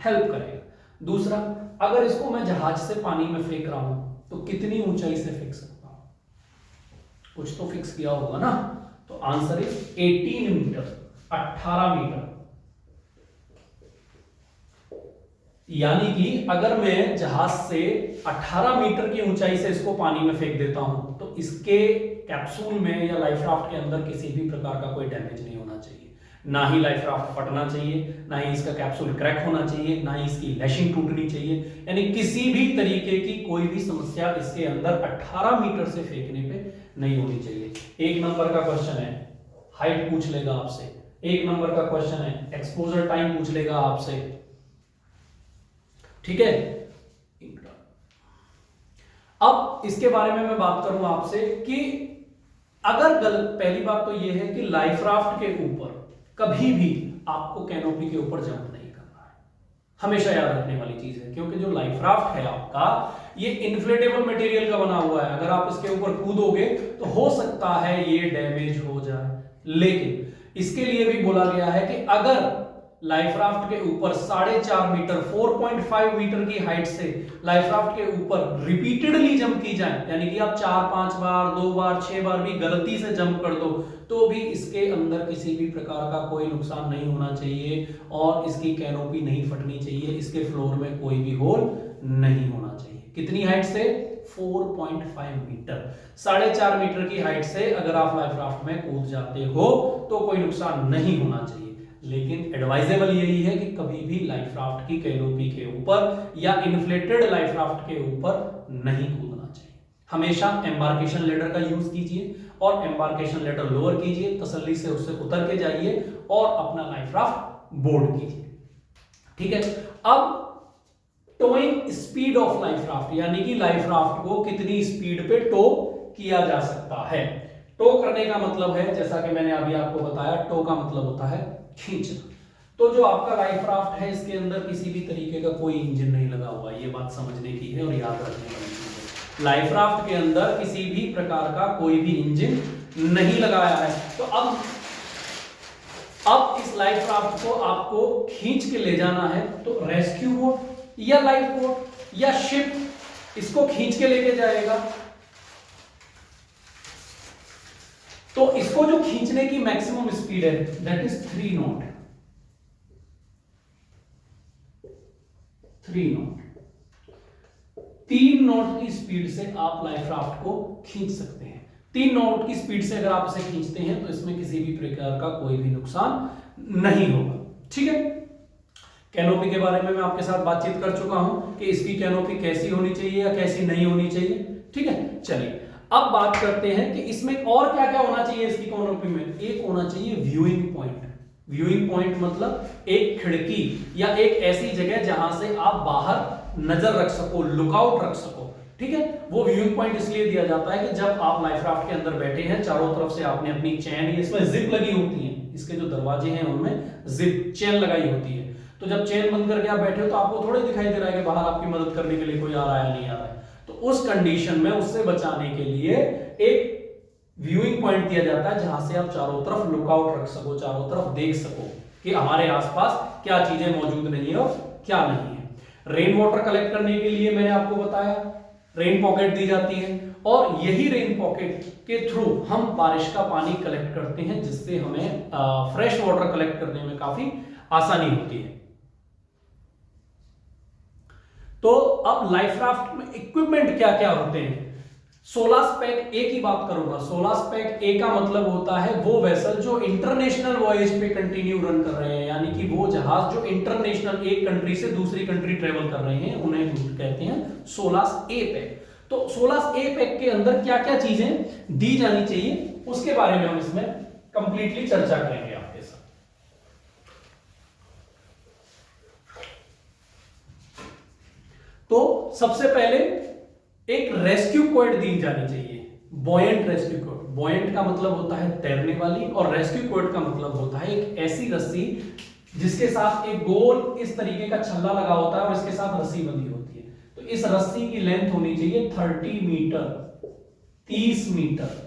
हेल्प करेगा। दूसरा, अगर इसको मैं जहाज से पानी में फेंक रहा हूं तो कितनी ऊंचाई से फेंक सकता हूं, कुछ तो फिक्स किया होगा ना। तो आंसर इज 18 मीटर, 18 मीटर। यानी कि अगर मैं जहाज से 18 मीटर की ऊंचाई से इसको पानी में फेंक देता हूं तो इसके कैप्सूल में या लाइफ राफ्ट के अंदर किसी भी प्रकार का कोई डैमेज नहीं होना चाहिए, ना ही लाइफ राफ्ट फटना चाहिए, ना ही इसका कैप्सूल क्रैक होना चाहिए, ना ही इसकी लैशिंग टूटनी चाहिए, यानी किसी भी तरीके की कोई भी समस्या इसके अंदर 18 मीटर से फेंकने पे नहीं होनी चाहिए। 1 नंबर का क्वेश्चन है, हाइट पूछ लेगा आपसे। 1 नंबर का क्वेश्चन है, एक्सपोजर टाइम पूछ लेगा आपसे। ठीक है, अब इसके बारे में मैं बात करूं आपसे कि अगर पहली बात तो यह है कि लाइफ राफ्ट के ऊपर कभी भी आपको कैनोपी के ऊपर जंप नहीं करना है। हमेशा याद रखने वाली चीज है, क्योंकि जो लाइफ राफ्ट है आपका ये इन्फ्लेटेबल मटेरियल का बना हुआ है। अगर आप इसके ऊपर कूदोगे तो हो सकता है ये डैमेज हो जाए, लेकिन इसके लिए भी बोला गया है कि अगर लाइफ राफ्ट के ऊपर 4.5 मीटर 4.5 मीटर की हाइट से लाइफ राफ्ट के ऊपर रिपीटेडली जंप की जाए, यानी कि आप 4-5 बार 2 बार 6 बार भी गलती से जंप कर दो तो भी इसके अंदर किसी भी प्रकार का कोई नुकसान नहीं होना चाहिए और इसकी कैनोपी नहीं फटनी चाहिए, इसके फ्लोर में कोई भी होल नहीं होना चाहिए। कितनी हाइट से? 4.5 मीटर, 4.5 मीटर की हाइट से अगर आप लाइफ राफ्ट में कूद जाते हो तो कोई नुकसान नहीं होना चाहिए। लेकिन एडवाइजेबल यही है कि कभी भी लाइफ राफ्ट की कैनोपी के ऊपर या इन्फ्लेटेड लाइफ राफ्ट के ऊपर नहीं कूदना चाहिए। हमेशा एम्बार्केशन लेडर का यूज कीजिए और एम्बार्केशन लेडर लोअर कीजिए, तसल्ली से उससे उतर के जाइए और अपना लाइफ राफ्ट बोर्ड कीजिए। ठीक है, अब towing speed of life raft, यानी कि लाइफ राफ्ट को कितनी स्पीड पे टो किया जा सकता है। टो करने का मतलब है, जैसा कि मैंने अभी आपको बताया, टो का मतलब होता है खींचना। तो जो आपका लाइफ राफ्ट है इसके अंदर किसी भी तरीके का कोई इंजन नहीं लगा हुआ, ये बात समझने की है और याद रखने वाली चीज है। लाइफ राफ्ट के अंदर किसी भी प्रकार का कोई भी इंजन नहीं लगाया है। तो अब इस लाइफ राफ्ट को आपको खींच के ले जाना है, तो रेस्क्यू बोट या लाइफ बोट या शिप इसको खींच के लेके जाएगा। तो इसको जो खींचने की मैक्सिमम स्पीड है दैट इज 3 नॉट। 3 नॉट की स्पीड से आप लाइफ राफ्ट को खींच सकते हैं। 3 नॉट की स्पीड से अगर आप इसे खींचते हैं तो इसमें किसी भी प्रकार का कोई भी नुकसान नहीं होगा। ठीक है, कैनोपी के बारे में मैं आपके साथ बातचीत कर चुका हूं कि इसकी कैनोपी कैसी होनी चाहिए या कैसी नहीं होनी चाहिए। ठीक है, चलिए अब बात करते हैं कि इसमें और क्या क्या होना चाहिए इसकी कैनोपी में। एक होना चाहिए व्यूइंग पॉइंट। व्यूइंग पॉइंट मतलब एक खिड़की या एक ऐसी जगह जहां से आप बाहर नजर रख सको, लुकआउट रख सको। ठीक है, वो व्यूइंग पॉइंट इसलिए दिया जाता है कि जब आप लाइफ राफ्ट के अंदर बैठे हैं, चारों तरफ से आपने अपनी चैन, इसमें जिप लगी होती है, इसके जो दरवाजे हैं उनमें जिप चैन लगाई होती है। तो जब चैन बंद करके आप बैठे हो तो आपको थोड़ा दिखाई दे रहा है कि बाहर आपकी मदद करने के लिए कोई आ रहा है नहीं आ रहा है। तो उस कंडीशन में उससे बचाने के लिए एक व्यूइंग पॉइंट दिया जाता है जहां से आप चारों तरफ लुकआउट रख सको, चारों तरफ देख सको कि हमारे आसपास क्या चीजें मौजूद नहीं है और क्या नहीं है। रेन वाटर कलेक्ट करने के लिए मैंने आपको बताया रेन पॉकेट दी जाती है और यही रेन पॉकेट के थ्रू हम बारिश का पानी कलेक्ट करते हैं, जिससे हमें फ्रेश वाटर कलेक्ट करने में काफी आसानी होती है। तो अब लाइफ राफ्ट में इक्विपमेंट क्या क्या होते हैं। सोलास पैक ए की बात करूंगा। सोलास पैक ए का मतलब होता है वो वेसल जो इंटरनेशनल वॉयेज पे कंटिन्यू रन कर रहे हैं, यानी कि वो जहाज जो इंटरनेशनल एक कंट्री से दूसरी कंट्री ट्रेवल कर रहे हैं उन्हें कहते हैं सोलास ए पैक। तो सोलास ए पैक के अंदर क्या क्या चीजें दी जानी चाहिए उसके बारे में हम इसमें कंप्लीटली चर्चा करेंगे आपके साथ। तो सबसे पहले एक रेस्क्यू क्वाड दी जानी चाहिए, बॉयंट रेस्क्यू क्वाड। बॉयंट का मतलब होता है तैरने वाली और रेस्क्यू क्वाड का मतलब होता है एक ऐसी रस्सी जिसके साथ एक गोल इस तरीके का छल्ला लगा होता है और इसके साथ रस्सी बंधी होती है। तो इस रस्सी की लेंथ होनी चाहिए 30 मीटर, 30 मीटर।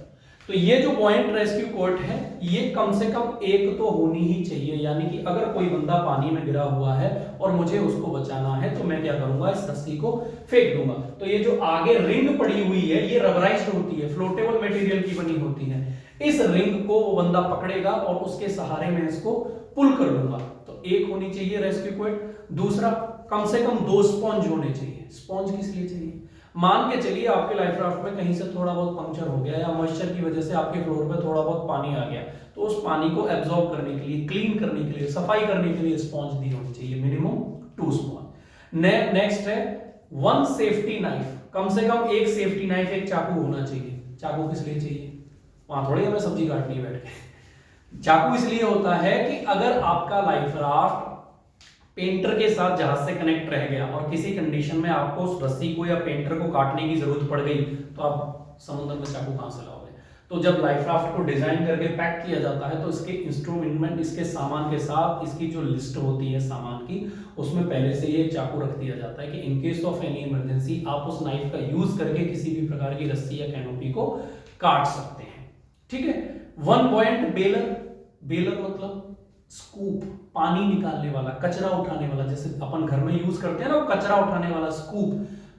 तो ये जो बॉयंट रेस्क्यू क्वाड है ये कम से कम एक तो होनी ही चाहिए, यानी कि अगर कोई बंदा पानी में गिरा हुआ है और मुझे उसको बचाना है तो मैं क्या करूंगा, इस रस्सी को फेंक दूंगा। तो ये जो आगे रिंग पड़ी हुई है ये रबराइज्ड होती है, फ्लोटेबल मटेरियल की बनी होती है। इस रिंग को वो बंदा पकड़ेगा और उसके सहारे में इसको पुल कर लूंगा। तो एक होनी चाहिए रेस्क्यू क्वाड। दूसरा, कम से कम 2 स्पॉन्ज होने चाहिए। स्पॉन्ज किस लिए चाहिए? मान के चलिए आपके लाइफ राफ्ट में कहीं से थोड़ा बहुत पंक्चर हो गया या मॉइस्चर की वजह से आपके फ्लोर पे थोड़ा बहुत पानी आ गया, तो उस पानी को एब्जॉर्ब करने के लिए, क्लीन करने के लिए, सफाई करने के लिए स्पॉन्ज दी होनी चाहिए, मिनिमम 2 स्पॉन्ज। नेक्स्ट है 1 सेफ्टी नाइफ। कम से कम एक सेफ्टी नाइफ, एक चाकू होना चाहिए। चाकू किस लिए चाहिए? वहां थोड़ी हमें सब्जी काटनी है बैठ के। चाकू इसलिए होता है कि अगर आपका लाइफ राफ्ट पेंटर के साथ जहाज से कनेक्ट रह गया और किसी कंडीशन में आपको उस रस्सी को या पेंटर को काटने की जरूरत पड़ गई तो आप समुद्र में चाकू कहां से लाओगे? तो जब लाइफ राफ्ट को डिजाइन करके पैक किया जाता है तो इसके इंस्ट्रूमेंट, इसके सामान के साथ इसकी जो लिस्ट होती है सामान की, उसमें पहले से ये चाकू रख दिया जाता है कि in case of any emergency आप उस नाइफ का यूज करके किसी भी प्रकार की रस्सी या कैनोपी को काट सकते हैं। ठीक है। वन पॉइंट बेलर, बेलर मतलब स्कूप, पानी निकालने वाला, कचरा उठाने वाला, जैसे अपन घर में यूज करते हैं ना, कचरा उठाने वाला स्कूप,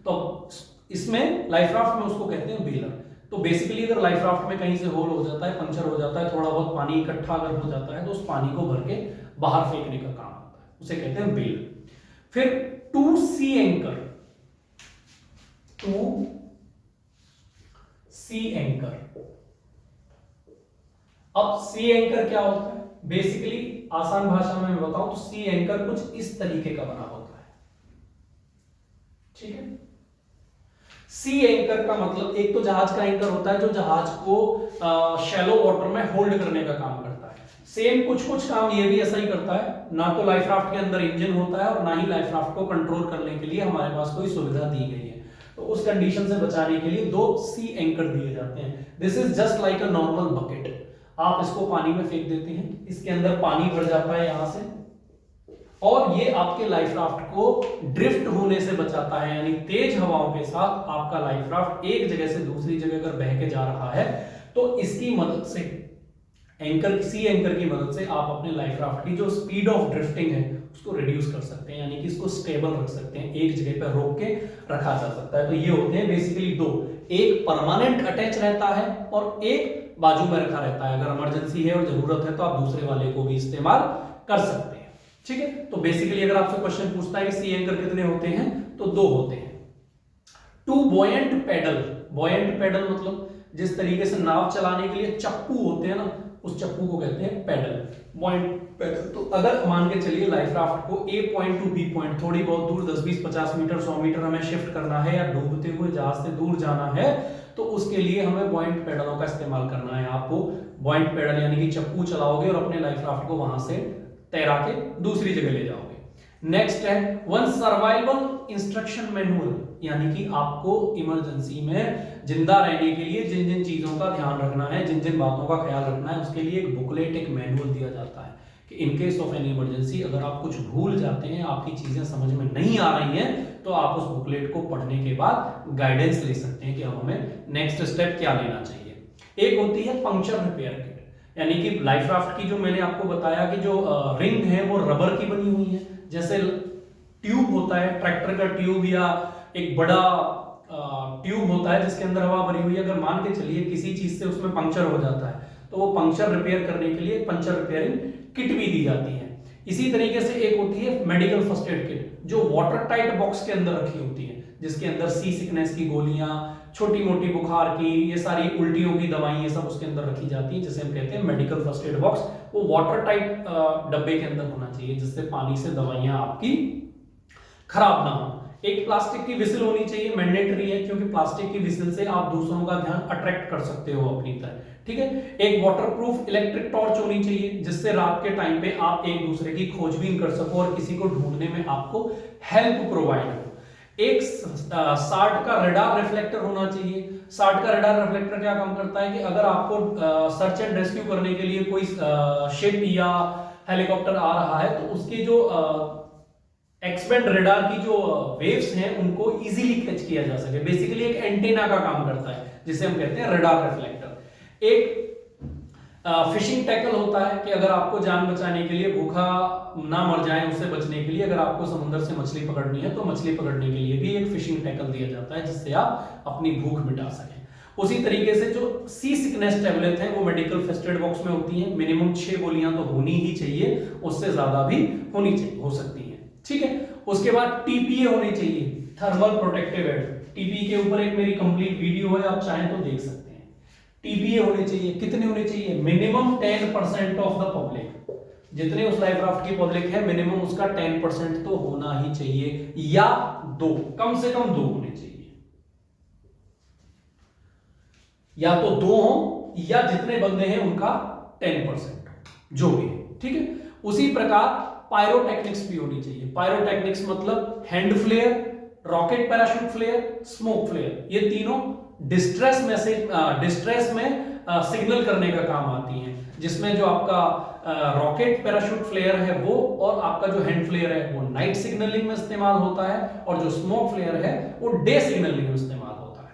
तो इसमें लाइफ राफ्ट में उसको कहते हैं बेलर। तो बेसिकली अगर लाइफ राफ्ट में कहीं से होल हो जाता है, पंचर हो जाता है, थोड़ा बहुत पानी इकट्ठा अगर हो जाता है तो उस पानी को भर के बाहर फेंकने का काम होता है, उसे कहते हैं बेल। फिर two sea anchor, two sea anchor. अब सी एंकर क्या होता है? बेसिकली आसान भाषा में मैं बताऊं तो सी एंकर कुछ इस तरीके का बना होता है। ठीक है। सी एंकर का मतलब एक तो जहाज का एंकर होता है जो जहाज को शैलो वाटर में होल्ड करने का काम करता है। सेम कुछ कुछ काम ये भी ऐसा ही करता है। ना तो लाइफ राफ्ट के अंदर इंजन होता है और ना ही लाइफ राफ्ट को कंट्रोल करने के लिए हमारे पास कोई सुविधा दी गई है। तो उस कंडीशन से बचाने के लिए दो सी एंकर दिए जाते हैं। This is just like a normal bucket. आप इसको पानी में फेंक देते हैं, इसके अंदर पानी भर जाता है यहां से, और ये आपके लाइफ राफ्ट को ड्रिफ्ट होने से बचाता है। यानी तेज हवाओं के साथ आपका लाइफ राफ्ट एक जगह से दूसरी जगह अगर बह के जा रहा है तो इसकी मदद से, एंकर, किसी एंकर की मदद से आप अपने लाइफ राफ्ट की जो स्पीड ऑफ ड्रिफ्टिंग है उसको रिड्यूस कर सकते हैं, यानी कि इसको स्टेबल रख सकते हैं, एक जगह पर रोक के रखा जा सकता है। तो ये होते हैं बेसिकली दो, एक परमानेंट अटैच रहता है और एक बाजू में रखा रहता है। अगर इमरजेंसी है और जरूरत है तो आप दूसरे वाले को भी इस्तेमाल कर सकते हैं। ठीक है। तो बेसिकली अगर आपसे क्वेश्चन पूछता है कि सी एंकर कितने होते हैं, तो दो होते हैं। Two buoyant paddle, buoyant paddle मतलब जिस तरीके से नाव चलाने के लिए चप्पू होते हैं ना, उस चप्पू को कहते हैं पेडल, बॉयंट पेडल। तो अगर मान के चलिए लाइफ राफ्ट को ए पॉइंट टू बी पॉइंट थोड़ी बहुत दूर 10, 20, 50 मीटर, 100 मीटर हमें शिफ्ट करना है या डूबते हुए जहाज से दूर जाना है, तो उसके लिए हमें बॉयंट पेडलों का इस्तेमाल करना है। आपको बॉयंट पेडल यानी कि चप्पू चलाओगे और अपने लाइफ राफ्ट को वहां से तैरा के दूसरी जगह ले जाओगे। नेक्स्ट है वन सर्वाइवल इंस्ट्रक्शन मैनुअल, यानी कि आपको इमरजेंसी में जिंदा रहने के लिए जिन जिन चीजों का ध्यान रखना है, जिन जिन बातों का ख्याल रखना है, उसके लिए एक बुकलेट, एक मैनुअल दिया जाता है कि in case of any emergency अगर आप कुछ भूल जाते हैं, आपकी चीजें समझ में नहीं आ रही हैं, तो आप उस बुकलेट को पढ़ने के बाद गाइडेंस ले सकते हैं कि अब हमें नेक्स्ट स्टेप क्या लेना चाहिए। एक होती है पंक्चर रिपेयर किट, यानी कि लाइफ राफ्ट की जो मैंने आपको बताया कि जो रिंग है वो रबर की बनी हुई है, जैसे ट्यूब होता है, ट्रैक्टर का ट्यूब या एक बड़ा ट्यूब होता है जिसके अंदर हवा भरी हुई है। अगर मान के चलिए किसी चीज से उसमें पंक्चर हो जाता है तो वो पंक्चर रिपेयर करने के लिए पंक्चर रिपेयरिंग किट भी दी जाती है। इसी तरीके से एक होती है मेडिकल फर्स्ट एड किट, जो वाटर टाइट बॉक्स के अंदर रखी होती है, जिसके अंदर सी सिकनेस की गोलियां, छोटी मोटी बुखार की, ये सारी उल्टियों की दवाई, ये सब उसके अंदर रखी जाती है, जिसे हम कहते हैं मेडिकल फर्स्ट एड बॉक्स। वो वाटर टाइट डब्बे के अंदर होना चाहिए जिससे पानी से दवाइयां आपकी खराब ना हो। एक प्लास्टिक की विसिल होनी चाहिए, मैंडेटरी है, क्योंकि प्लास्टिक की विसिल से आप दूसरों का ध्यान अट्रैक्ट कर सकते हो अपनी तरफ। ठीक है। एक वाटरप्रूफ इलेक्ट्रिक टॉर्च होनी चाहिए जिससे रात के टाइम पे आप एक दूसरे की खोजबीन कर सको और किसी को ढूंढने में आपको हेल्प प्रोवाइड हो। एक 60 का रडार रिफ्लेक्टर होना चाहिए। 60 का रडार रिफ्लेक्टर क्या काम करता है कि अगर आपको सर्च एंड रेस्क्यू करने के लिए कोई शिप या हेलीकॉप्टर आ रहा है तो उसकी जो एक्सबैंड रडार की जो वेव्स हैं उनको इजीली कैच किया जा सके। बेसिकली एक एंटीना का काम करता है जिसे हम कहते हैं रडार रिफ्लेक्टर। एक फिशिंग टैकल होता है कि अगर आपको जान बचाने के लिए, भूखा ना मर जाए उससे बचने के लिए, अगर आपको समुद्र से मछली पकड़नी है तो मछली पकड़ने के लिए भी एक फिशिंग टैकल दिया जाता है जिससे आप अपनी भूख मिटा सकें। उसी तरीके से जो सी सिकनेस टैबलेट है वो मेडिकल फर्स्ट एड बॉक्स में होती है। मिनिमम 6 गोलियां तो होनी ही चाहिए, उससे ज्यादा भी होनी चाहिए, हो सकती है। ठीक है। उसके बाद टीपीए होनी चाहिए, थर्मल प्रोटेक्टिव एड। टीपीए के ऊपर एक मेरी कंप्लीट वीडियो है, आप चाहें तो देख सकते हैं। टीपीए होने चाहिए, कितने होने चाहिए? मिनिमम 10% ऑफ द पब्लिक, जितने उस लाइफ राफ्ट की पब्लिक है मिनिमम उसका 10% तो होना ही चाहिए, या 2, कम से कम 2 होने चाहिए, या तो 2 हो या जितने बंदे हैं उनका 10% जो भी है। ठीक है। उसी प्रकार पायरोटेक्निक्स भी होनी चाहिए। पायरोटेक्निक्स मतलब hand flare, rocket parachute flare, smoke flare, ये तीनों डिस्ट्रेस में सिग्नल करने का काम आती हैं, जिसमें जो आपका रॉकेट पैराशूट फ्लेयर है वो और आपका जो हैंड फ्लेयर है वो नाइट सिग्नलिंग में इस्तेमाल होता है, और जो स्मोक फ्लेयर है वो डे सिग्नलिंग में इस्तेमाल होता है।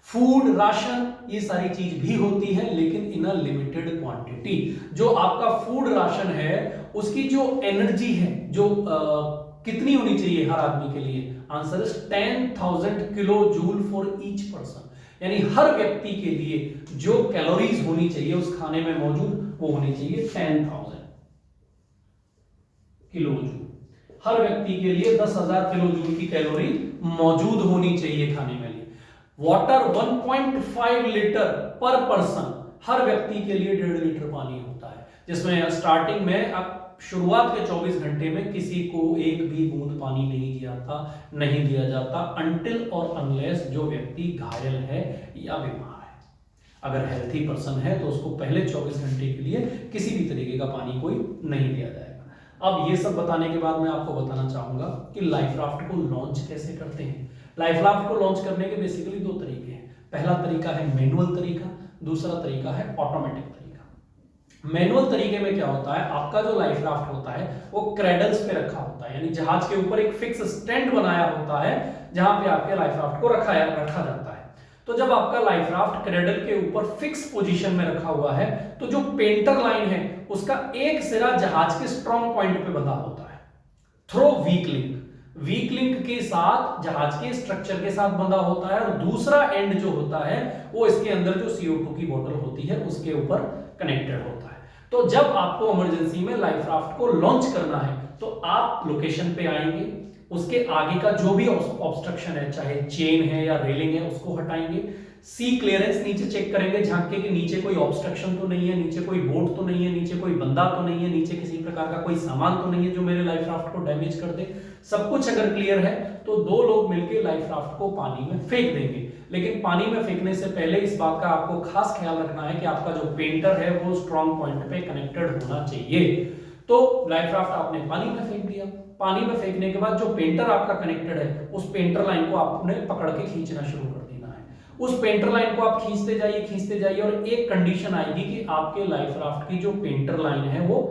फूड, राशन, ये सारी चीज भी होती है, लेकिन इन अ लिमिटेड क्वांटिटी। जो आपका फूड राशन है उसकी जो एनर्जी है, जो कितनी होनी चाहिए हर आदमी के लिए, answer is 10,000 kilo joule for each person. यानी हर व्यक्ति के लिए जो कैलोरीज होनी चाहिए उस खाने में मौजूद, वो होनी चाहिए 10,000 किलो जूल। हर व्यक्ति के लिए 10,000 किलो जूल की कैलोरी मौजूद होनी चाहिए खाने में। वाटर 1.5 लीटर पर पर्सन, हर व्यक्ति के लिए 1.5 लीटर पानी होता है, जिसमें स्टार्टिंग में अब शुरुआत के 24 घंटे में किसी को एक भी बूंद पानी नहीं दिया जाता अनटिल और अनलेस जो व्यक्ति घायल है या बीमार है। अगर हेल्थी पर्सन है तो उसको पहले 24 घंटे के लिए किसी भी तरीके का पानी कोई नहीं दिया जाएगा। अब ये सब बताने के बाद मैं आपको बताना चाहूंगा कि लाइफ राफ्ट को लॉन्च कैसे करते हैं। लाइफ राफ्ट को लॉन्च करने के बेसिकली 2 तरीके हैं। पहला तरीका है मैनुअल तरीका, दूसरा तरीका है ऑटोमेटिक तरीका। मैनुअल तरीके में क्या होता है, आपका जो लाइफ राफ्ट होता है वो क्रेडल्स पे रखा होता है, यानी जहाज के ऊपर एक फिक्स स्टैंड बनाया होता है जहां पे आपके लाइफ राफ्ट को रखा जाता है। तो जब आपका लाइफ राफ्ट क्रेडल के ऊपर फिक्स पोजीशन में रखा हुआ है तो जो पेंटर लाइन है उसका एक सिरा जहाज के स्ट्रॉन्ग पॉइंट पे बंधा होता है थ्रो वीक लिंक के साथ, जहाज के स्ट्रक्चर के साथ बंधा होता है, और दूसरा एंड जो होता है वो इसके अंदर जो CO2 की बोतल होती है उसके ऊपर कनेक्टेड होता है। तो जब आपको इमरजेंसी में लाइफ राफ्ट को लॉन्च करना है तो आप लोकेशन पे आएंगे, उसके आगे का जो भी ऑब्स्ट्रक्शन है, चाहे चेन है या रेलिंग है, उसको हटाएंगे। सी क्लियरेंस नीचे चेक करेंगे, झांके कि नीचे कोई ऑब्स्ट्रक्शन तो नहीं है, नीचे कोई बोट तो नहीं है, नीचे कोई बंदा तो नहीं है, नीचे किसी प्रकार का कोई सामान तो नहीं है जो मेरे लाइफ राफ्ट को डैमेज कर दे। सब कुछ अगर क्लियर है तो 2 लोग मिलकर लाइफ राफ्ट को पानी में फेंक देंगे। लेकिन पानी में फेंकने से पहले इस बात का आपको खास ख्याल रखना है कि आपका जो पेंटर है वो स्ट्रॉन्ग पॉइंट पे कनेक्टेड होना चाहिए। तो लाइफ राफ्ट आपने पानी में फेंक दिया। पानी में फेंकने के बाद जो पेंटर आपका कनेक्टेड है उस पेंटर लाइन को आपने पकड़ के खींचना शुरू कर देना है। उस पेंटर लाइन को आप खींचते जाइए और एक कंडीशन आएगी कि आपके लाइफ राफ्ट की जो पेंटर लाइन है वो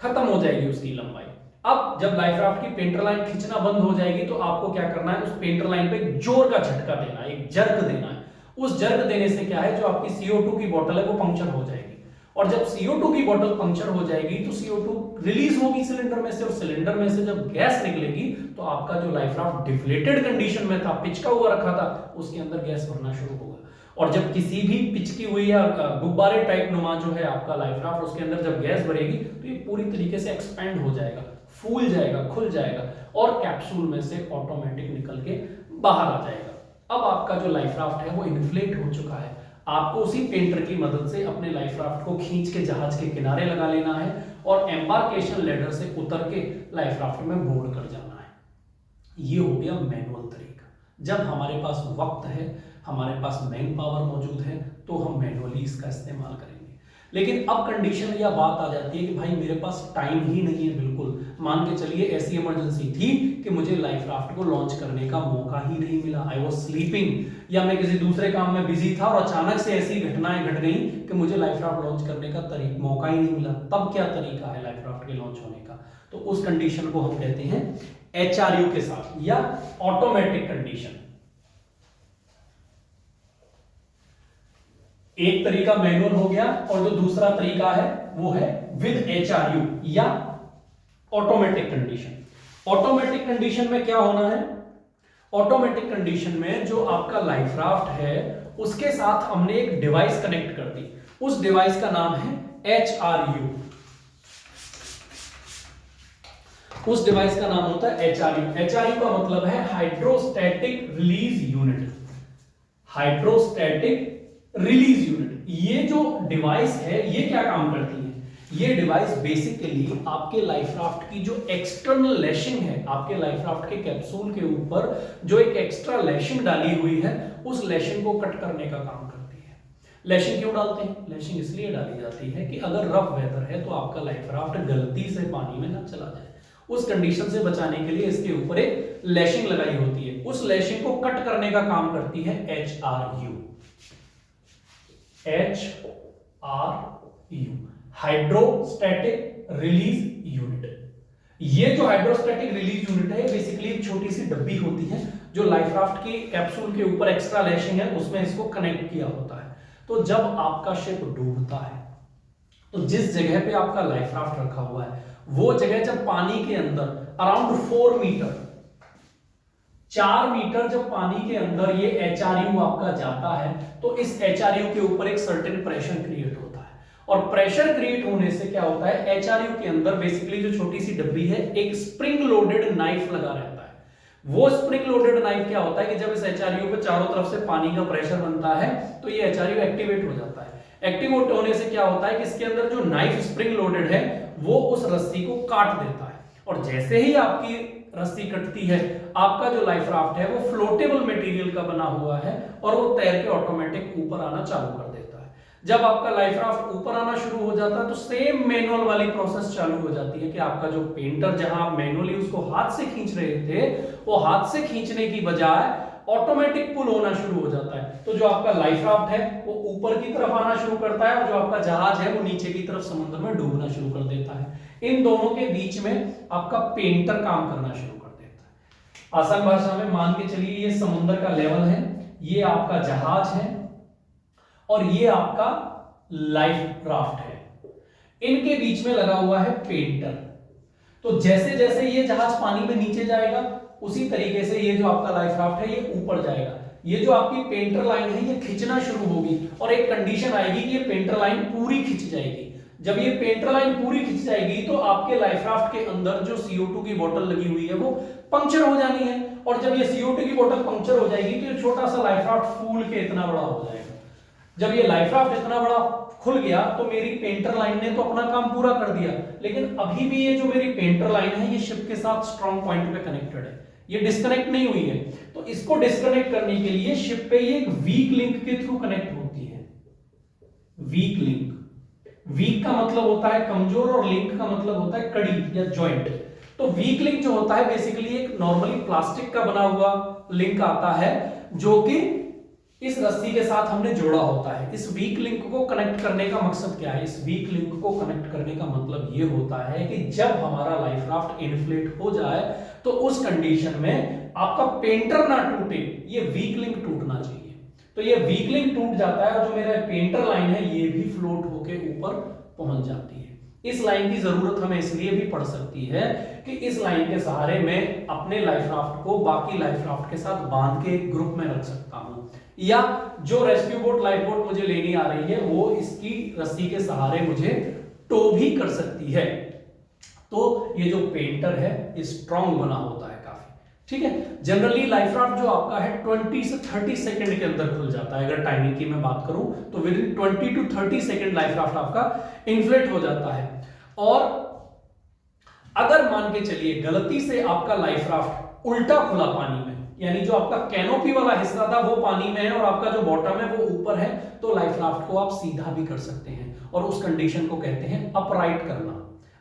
खत्म हो जाएगी उसकी लंबाई। अब जब लाइफ राफ्ट की पेंटर लाइन खींचना बंद हो जाएगी तो आपको क्या करना है, उस पेंटर लाइन पे जोर का झटका देना है, एक जर्क देना है। उस जर्क देने से क्या है, जो आपकी CO2 की बोतल है वो पंक्चर हो जाएगी, और जब CO2 की बोतल पंक्चर हो जाएगी तो CO2 रिलीज होगी सिलेंडर में से, और सिलेंडर में से जब गैस निकलेगी तो आपका जो लाइफ राफ्ट डिफ्लेटेड कंडीशन में था, पिचका हुआ रखा था, उसके अंदर गैस भरना शुरू होगा। और जब किसी भी पिचकी हुई या गुब्बारे टाइप नुमा जो है आपका लाइफ राफ्ट, उसके अंदर जब गैस भरेगी तो ये पूरी तरीके से एक्सपेंड हो जाएगा, फूल जाएगा, खुल जाएगा, और कैप्सूल में से ऑटोमेटिक निकल के बाहर आ जाएगा। अब आपका जो लाइफ राफ्ट है वो इन्फ्लेट हो चुका है। आपको उसी पेंटर की मदद से अपने लाइफ राफ्ट को खींच के जहाज के किनारे लगा लेना है और एम्बार्केशन लेडर से उतर के लाइफ राफ्ट में बोर्ड कर जाना है। ये हो गया मैनुअल तरीका। जब हमारे पास वक्त है, हमारे पास मैन पावर मौजूद है, तो हम मैनुअली इसका इस्तेमाल करेंगे। लेकिन अब कंडीशन या बात आ जाती है कि भाई मेरे पास टाइम ही नहीं है, बिल्कुल मान के चलिए ऐसी इमरजेंसी थी कि मुझे लाइफ राफ्ट को लॉन्च करने का मौका ही नहीं मिला, आई वाज स्लीपिंग, या मैं किसी दूसरे काम में बिजी था और अचानक से ऐसी घटनाएं घट गई कि मुझे लाइफ राफ्ट लॉन्च करने का मौका ही नहीं मिला। तब क्या तरीका है लाइफ राफ्ट के लॉन्च होने का? तो उस कंडीशन को हम कहते हैं HRU के साथ, या ऑटोमेटिक कंडीशन। एक तरीका मैनुअल हो गया, और जो दूसरा तरीका है वो है विद HRU या ऑटोमेटिक कंडीशन। ऑटोमेटिक कंडीशन में क्या होना है, ऑटोमेटिक कंडीशन में जो आपका लाइफ राफ्ट है उसके साथ हमने एक डिवाइस कनेक्ट कर दी। उस डिवाइस का नाम है HRU। उस डिवाइस का नाम होता है HRU। HRU का मतलब है hydrostatic release unit. Hydrostatic release unit. ये जो डिवाइस है ये क्या काम करती है? ये डिवाइस बेसिकली आपके लाइफ राफ्ट की जो एक्सटर्नल लैशिंग है, आपके लाइफ राफ्ट के कैप्सूल के ऊपर जो एक एक्स्ट्रा लैशिंग डाली हुई है, उस लैशिंग को कट करने का काम करती है। लैशिंग क्यों डालते हैं? लैशिंग इसलिए डाली जाती है कि अगर रफ वेदर है तो आपका लाइफ राफ्ट गलती से पानी में ना चला जाए, उस कंडीशन से बचाने के लिए इसके ऊपर एक लैशिंग लगाई होती है। उस लैशिंग को कट करने का काम करती है HRU। HRU, hydrostatic release unit. ये जो हाइड्रोस्टैटिक रिलीज यूनिट है बेसिकली एक छोटी सी डब्बी होती है जो लाइफ राफ्ट की कैप्सूल के ऊपर एक्स्ट्रा लैशिंग है उसमें इसको कनेक्ट किया होता है। तो जब आपका शिप डूबता है तो जिस जगह पे आपका लाइफ राफ्ट रखा हुआ है वो जगह जब पानी के अंदर अराउंड 4 मीटर 4 मीटर जब पानी के अंदर ये HRU आपका जाता है तो इस HRU के ऊपर एक सर्टेन प्रेशर क्रिएट होता है और प्रेशर क्रिएट होने से क्या होता है HRU के अंदर बेसिकली जो छोटी सी डब्बी है एक स्प्रिंग लोडेड नाइफ लगा रहता है। वो स्प्रिंग लोडेड नाइफ क्या होता है कि जब इस HRU पे चारों तरफ से पानी का प्रेशर बनता है तो ये HRU एक्टिवेट हो जाता है। एक्टिवेट होने से क्या होता है कि इसके अंदर जो नाइफ स्प्रिंग लोडेड है वो उस रस्सी को काट देता है और जैसे ही आपकी रस्सी कटती है आपका जो लाइफ राफ्ट है वो फ्लोटेबल मटेरियल का बना हुआ है और वो तैर के ऑटोमेटिक ऊपर आना चालू कर देता है। जब आपका लाइफ राफ्ट ऊपर आना शुरू हो जाता है तो सेम मैनुअल वाली प्रोसेस चालू हो जाती है कि आपका जो पेंटर जहां आप मैनुअली उसको हाथ से खींच रहे थे वो हाथ से खींचने की बजाय ऑटोमेटिक पुल होना शुरू हो जाता है। तो जो आपका लाइफ राफ्ट है वो ऊपर की तरफ आना शुरू करता है और जो आपका जहाज है वो नीचे की तरफ समुद्र में डूबना शुरू कर देता है। इन दोनों के बीच में आपका पेंटर काम करना शुरू कर देता है। आसान भाषा में मान के चलिए ये समुद्र का लेवल है, ये आपका जहाज है और ये आपका लाइफ राफ्ट है। इनके बीच में लगा हुआ है पेंटर। तो जैसे जैसे ये जहाज पानी में नीचे जाएगा उसी तरीके से ये जो आपका लाइफ राफ्ट है ये ऊपर जाएगा। ये जो आपकी पेंटर लाइन है ये खींचना शुरू होगी और एक कंडीशन आएगी कि ये पेंटर लाइन पूरी खिंच जाएगी। जब ये पेंटर लाइन पूरी खिंच जाएगी तो आपके लाइफ राफ्ट के अंदर जो CO2 की बोतल लगी हुई है वो पंक्चर हो जानी है और जब ये CO2 की बोतल पंक्चर हो जाएगी तो ये छोटा सा लाइफ राफ्ट फूल के इतना बड़ा हो जाएगा। जब ये लाइफ राफ्ट इतना बड़ा खुल गया तो मेरी पेंटर लाइन ने तो अपना काम पूरा कर दिया, लेकिन अभी भी ये जो मेरी पेंटर लाइन है ये शिप के साथ स्ट्रॉन्ग पॉइंट पे कनेक्टेड है, ये डिस्कनेक्ट नहीं हुई है। तो इसको डिस्कनेक्ट करने के लिए शिप पे ये एक वीक लिंक के थ्रू कनेक्ट होती है। वीक लिंक, वीक का मतलब होता है कमजोर और लिंक का मतलब होता है कड़ी या जॉइंट। तो वीक लिंक जो होता है बेसिकली एक नॉर्मली प्लास्टिक का बना हुआ लिंक आता है जो कि इस रस्सी के साथ हमने जोड़ा होता है। इस वीक लिंक को कनेक्ट करने का मकसद क्या है? इस वीक लिंक को कनेक्ट करने का मतलब ये होता है कि जब हमारा लाइफ राफ्ट इन्फ्लेट हो जाए तो उस कंडीशन में आपका पेंटर ना टूटे, ये वीक लिंक टूटना चाहिए। तो ये वीक लिंक टूट जाता है और जो मेरा पेंटर लाइन है ये भी फ्लोट होके ऊपर पहुंच जाती है। इस लाइन की जरूरत हमें इसलिए भी पड़ सकती है कि इस लाइन के सहारे मैं अपने लाइफ राफ्ट को बाकी लाइफ राफ्ट के साथ बांध के एक ग्रुप में रख सकता हूं, या जो रेस्क्यू बोट लाइफ बोट मुझे लेनी आ रही है वो इसकी रस्सी के सहारे मुझे टो भी कर सकती है। तो ये जो पेंटर है ये स्ट्रॉन्ग बना होता है काफी, ठीक है। जनरली लाइफ राफ्ट जो आपका है 20 से 30 सेकंड के अंदर खुल जाता है। अगर टाइमिंग की मैं बात करूं तो within 20 to 30 second life raft आपका इन्फ्लेट हो जाता है। और अगर मान के चलिए गलती से आपका लाइफ राफ्ट उल्टा खुला पानी में, यानी जो आपका कैनोपी वाला हिस्सा था वो पानी में है और आपका जो बॉटम है वो ऊपर है, तो लाइफ राफ्ट को आप सीधा भी कर सकते हैं और उस कंडीशन को कहते हैं अपराइट करना।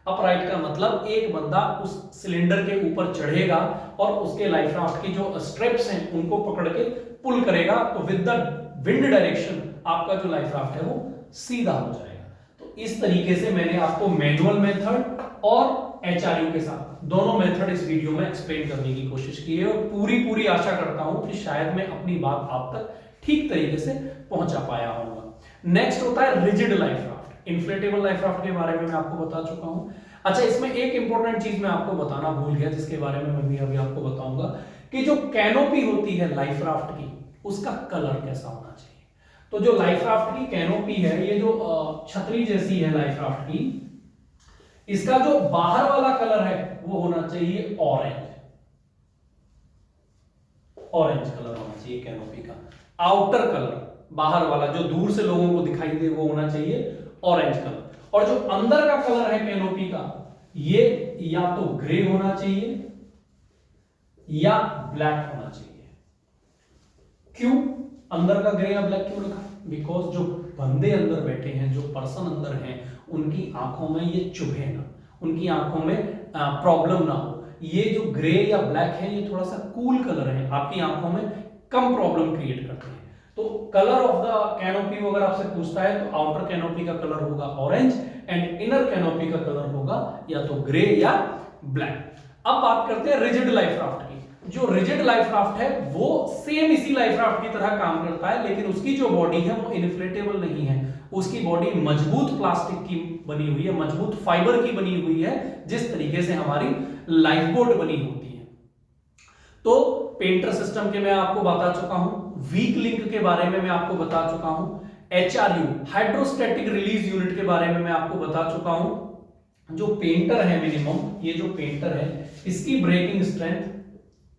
अपराइट का मतलब एक बंदा उस सिलेंडर के ऊपर चढ़ेगा और उसके लाइफ राफ्ट की जो स्ट्रेप्स हैं उनको पकड़ के पुल करेगा, तो विद द विंड डायरेक्शन आपका जो लाइफ राफ्ट है वो सीधा हो जाएगा। तो इस तरीके से मैंने आपको मैनुअल मेथड और HRU के साथ दोनों मेथड इस वीडियो में एक्सप्लेन करने की कोशिश की है और पूरी आशा करता हूं कि शायद मैं अपनी बात आप तक ठीक तरीके से पहुंचा पाया होगा। नेक्स्ट होता है rigid life raft. Inflatable life raft के बारे में मैं आपको बता चुका हूं। अच्छा, इसमें एक इंपॉर्टेंट चीज मैं आपको बताना भूल गया जिसके बारे में मैं भी अभी आपको बताऊंगा कि जो कैनोपी होती है लाइफ राफ्ट की उसका कलर कैसा होना चाहिए। तो जो लाइफ राफ्ट की कैनोपी है, ये जो छतरी जैसी है लाइफ राफ्ट की, इसका जो बाहर वाला कलर है वो होना चाहिए ऑरेंज कलर होना चाहिए कैनोपी का। आउटर कलर बाहर वाला जो दूर से लोगों को दिखाई दे वो होना चाहिए ऑरेंज कलर, और जो अंदर का कलर है कैनोपी का ये या तो ग्रे होना चाहिए या ब्लैक होना चाहिए। क्यों अंदर का ग्रे या ब्लैक क्यों रखा? बिकॉज जो बंदे अंदर बैठे हैं, जो पर्सन अंदर हैं, उनकी आंखों में ये चुभे ना, उनकी आंखों में प्रॉब्लम ना हो। ये जो ग्रे या ब्लैक है ये थोड़ा सा कूल कलर है, आपकी आंखों में कम प्रॉब्लम क्रिएट करते हैं। तो कलर ऑफ द कैनोपी अगर आपसे पूछता है तो आउटर कैनोपी का कलर होगा ऑरेंज एंड इनर कैनोपी का कलर होगा या तो ग्रे या ब्लैक। अब बात करते हैं रिजिड लाइफ राफ्ट की। जो रिजिड लाइफ राफ्ट है वो सेम इसी लाइफ राफ्ट की तरह काम करता है, लेकिन उसकी जो बॉडी है वो इन्फ्लेटेबल नहीं है। उसकी बॉडी मजबूत प्लास्टिक की बनी हुई है, मजबूत फाइबर की बनी हुई है, जिस तरीके से हमारी लाइफ बोट बनी होती है। तो पेंटर सिस्टम के मैं आपको बता चुका हूं, वीक लिंक के बारे में मैं आपको बता चुका हूं, HRU हाइड्रोस्टैटिक रिलीज यूनिट के बारे में मैं आपको बता चुका हूं। जो पेंटर है मिनिमम, ये जो पेंटर है इसकी ब्रेकिंग स्ट्रेंथ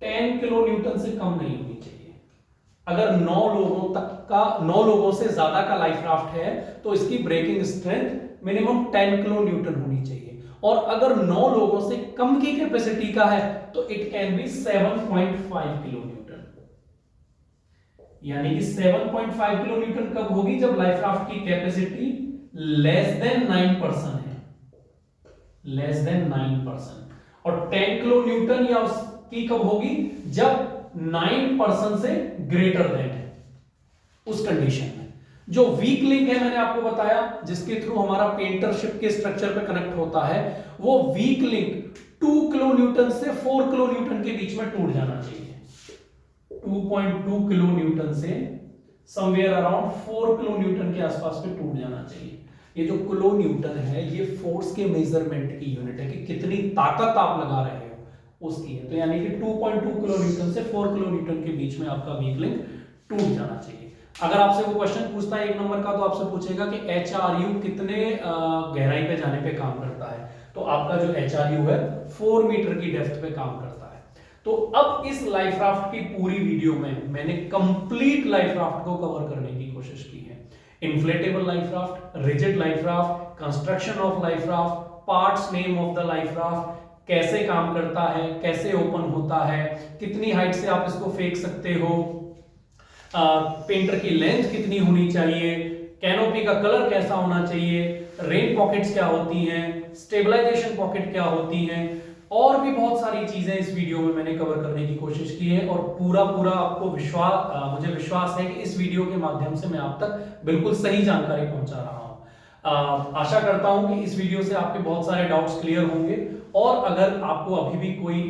10 किलो न्यूटन से कम नहीं होनी चाहिए। अगर 9 लोगों से ज्यादा का लाइफ राफ्ट है तो इसकी breaking strength minimum 10 kilo newton होनी चाहिए। और अगर 9 लोगों से कम की कैपेसिटी का है तो it can be 7.5 kilo Newton. यानी कि 7.5 किलो न्यूटन कब होगी? जब लाइफ राफ्ट की कैपेसिटी लेस देन 9% है, लेस देन 9%। और 10 किलो न्यूटन या उसकी कब होगी? जब 9% से ग्रेटर देन है, उस कंडीशन में। जो वीक लिंक है मैंने आपको बताया, जिसके थ्रू हमारा पेंटरशिप के स्ट्रक्चर पे कनेक्ट होता है, वो वीक लिंक 2 किलो न्यूटन से 4 किलो न्यूटन के बीच में टूट जाना चाहिए। 2.2 किलो न्यूटन से समवेयर अराउंड 4 किलो न्यूटन के आसपास में टूट जाना चाहिए। ये जो किलो न्यूटन है ये फोर्स के मेजरमेंट की यूनिट है कि कितनी ताकत आप लगा रहे हो उसकी है। तो यानी कि 2.2 किलो न्यूटन से 4 किलो न्यूटन के बीच में आपका वीक लिंक टूट जाना चाहिए। अगर आपसे वो क्वेश्चन पूछता है 1 नंबर का, तो आपसे पूछेगा कि HRU कितने गहराई पे जाने पे काम करता है, तो आपका जो HRU है 4 मीटर की डेप्थ पे काम करता है। तो अब इस लाइफ राफ्ट की पूरी वीडियो में मैंने कंप्लीट लाइफ राफ्ट को कवर करने की कोशिश की है। Inflatable life raft, rigid life raft, construction of life raft, parts name of the life raft, कैसे काम करता है, कैसे ओपन होता है, कितनी हाइट से आप इसको फेंक सकते हो, पेंटर की लेंथ कितनी होनी चाहिए, कैनोपी का कलर कैसा होना चाहिए, रेन पॉकेट्स क्या होती हैं, स्टेबलाइजेशन पॉकेट क्या होती हैं, और भी बहुत सारी चीजें इस वीडियो में मैंने कवर करने की कोशिश की है। और पूरा आपको मुझे विश्वास है कि इस वीडियो के माध्यम से मैं आप तक बिल्कुल सही जानकारी पहुंचा रहा हूं। आशा करता हूं कि इस वीडियो से आपके बहुत सारे डाउट्स क्लियर होंगे। और अगर आपको अभी भी कोई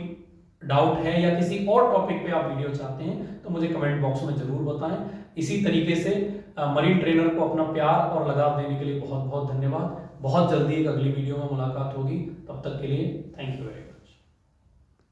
डाउट है या किसी और टॉपिक पे आप वीडियो चाहते हैं तो मुझे कमेंट बॉक्स में जरूर बताएं। इसी तरीके से मरीन ट्रेनर को अपना प्यार और लगाव देने के लिए बहुत बहुत धन्यवाद। बहुत जल्दी एक अगली वीडियो में मुलाकात होगी, तब तक के लिए थैंक यू वेरी मच।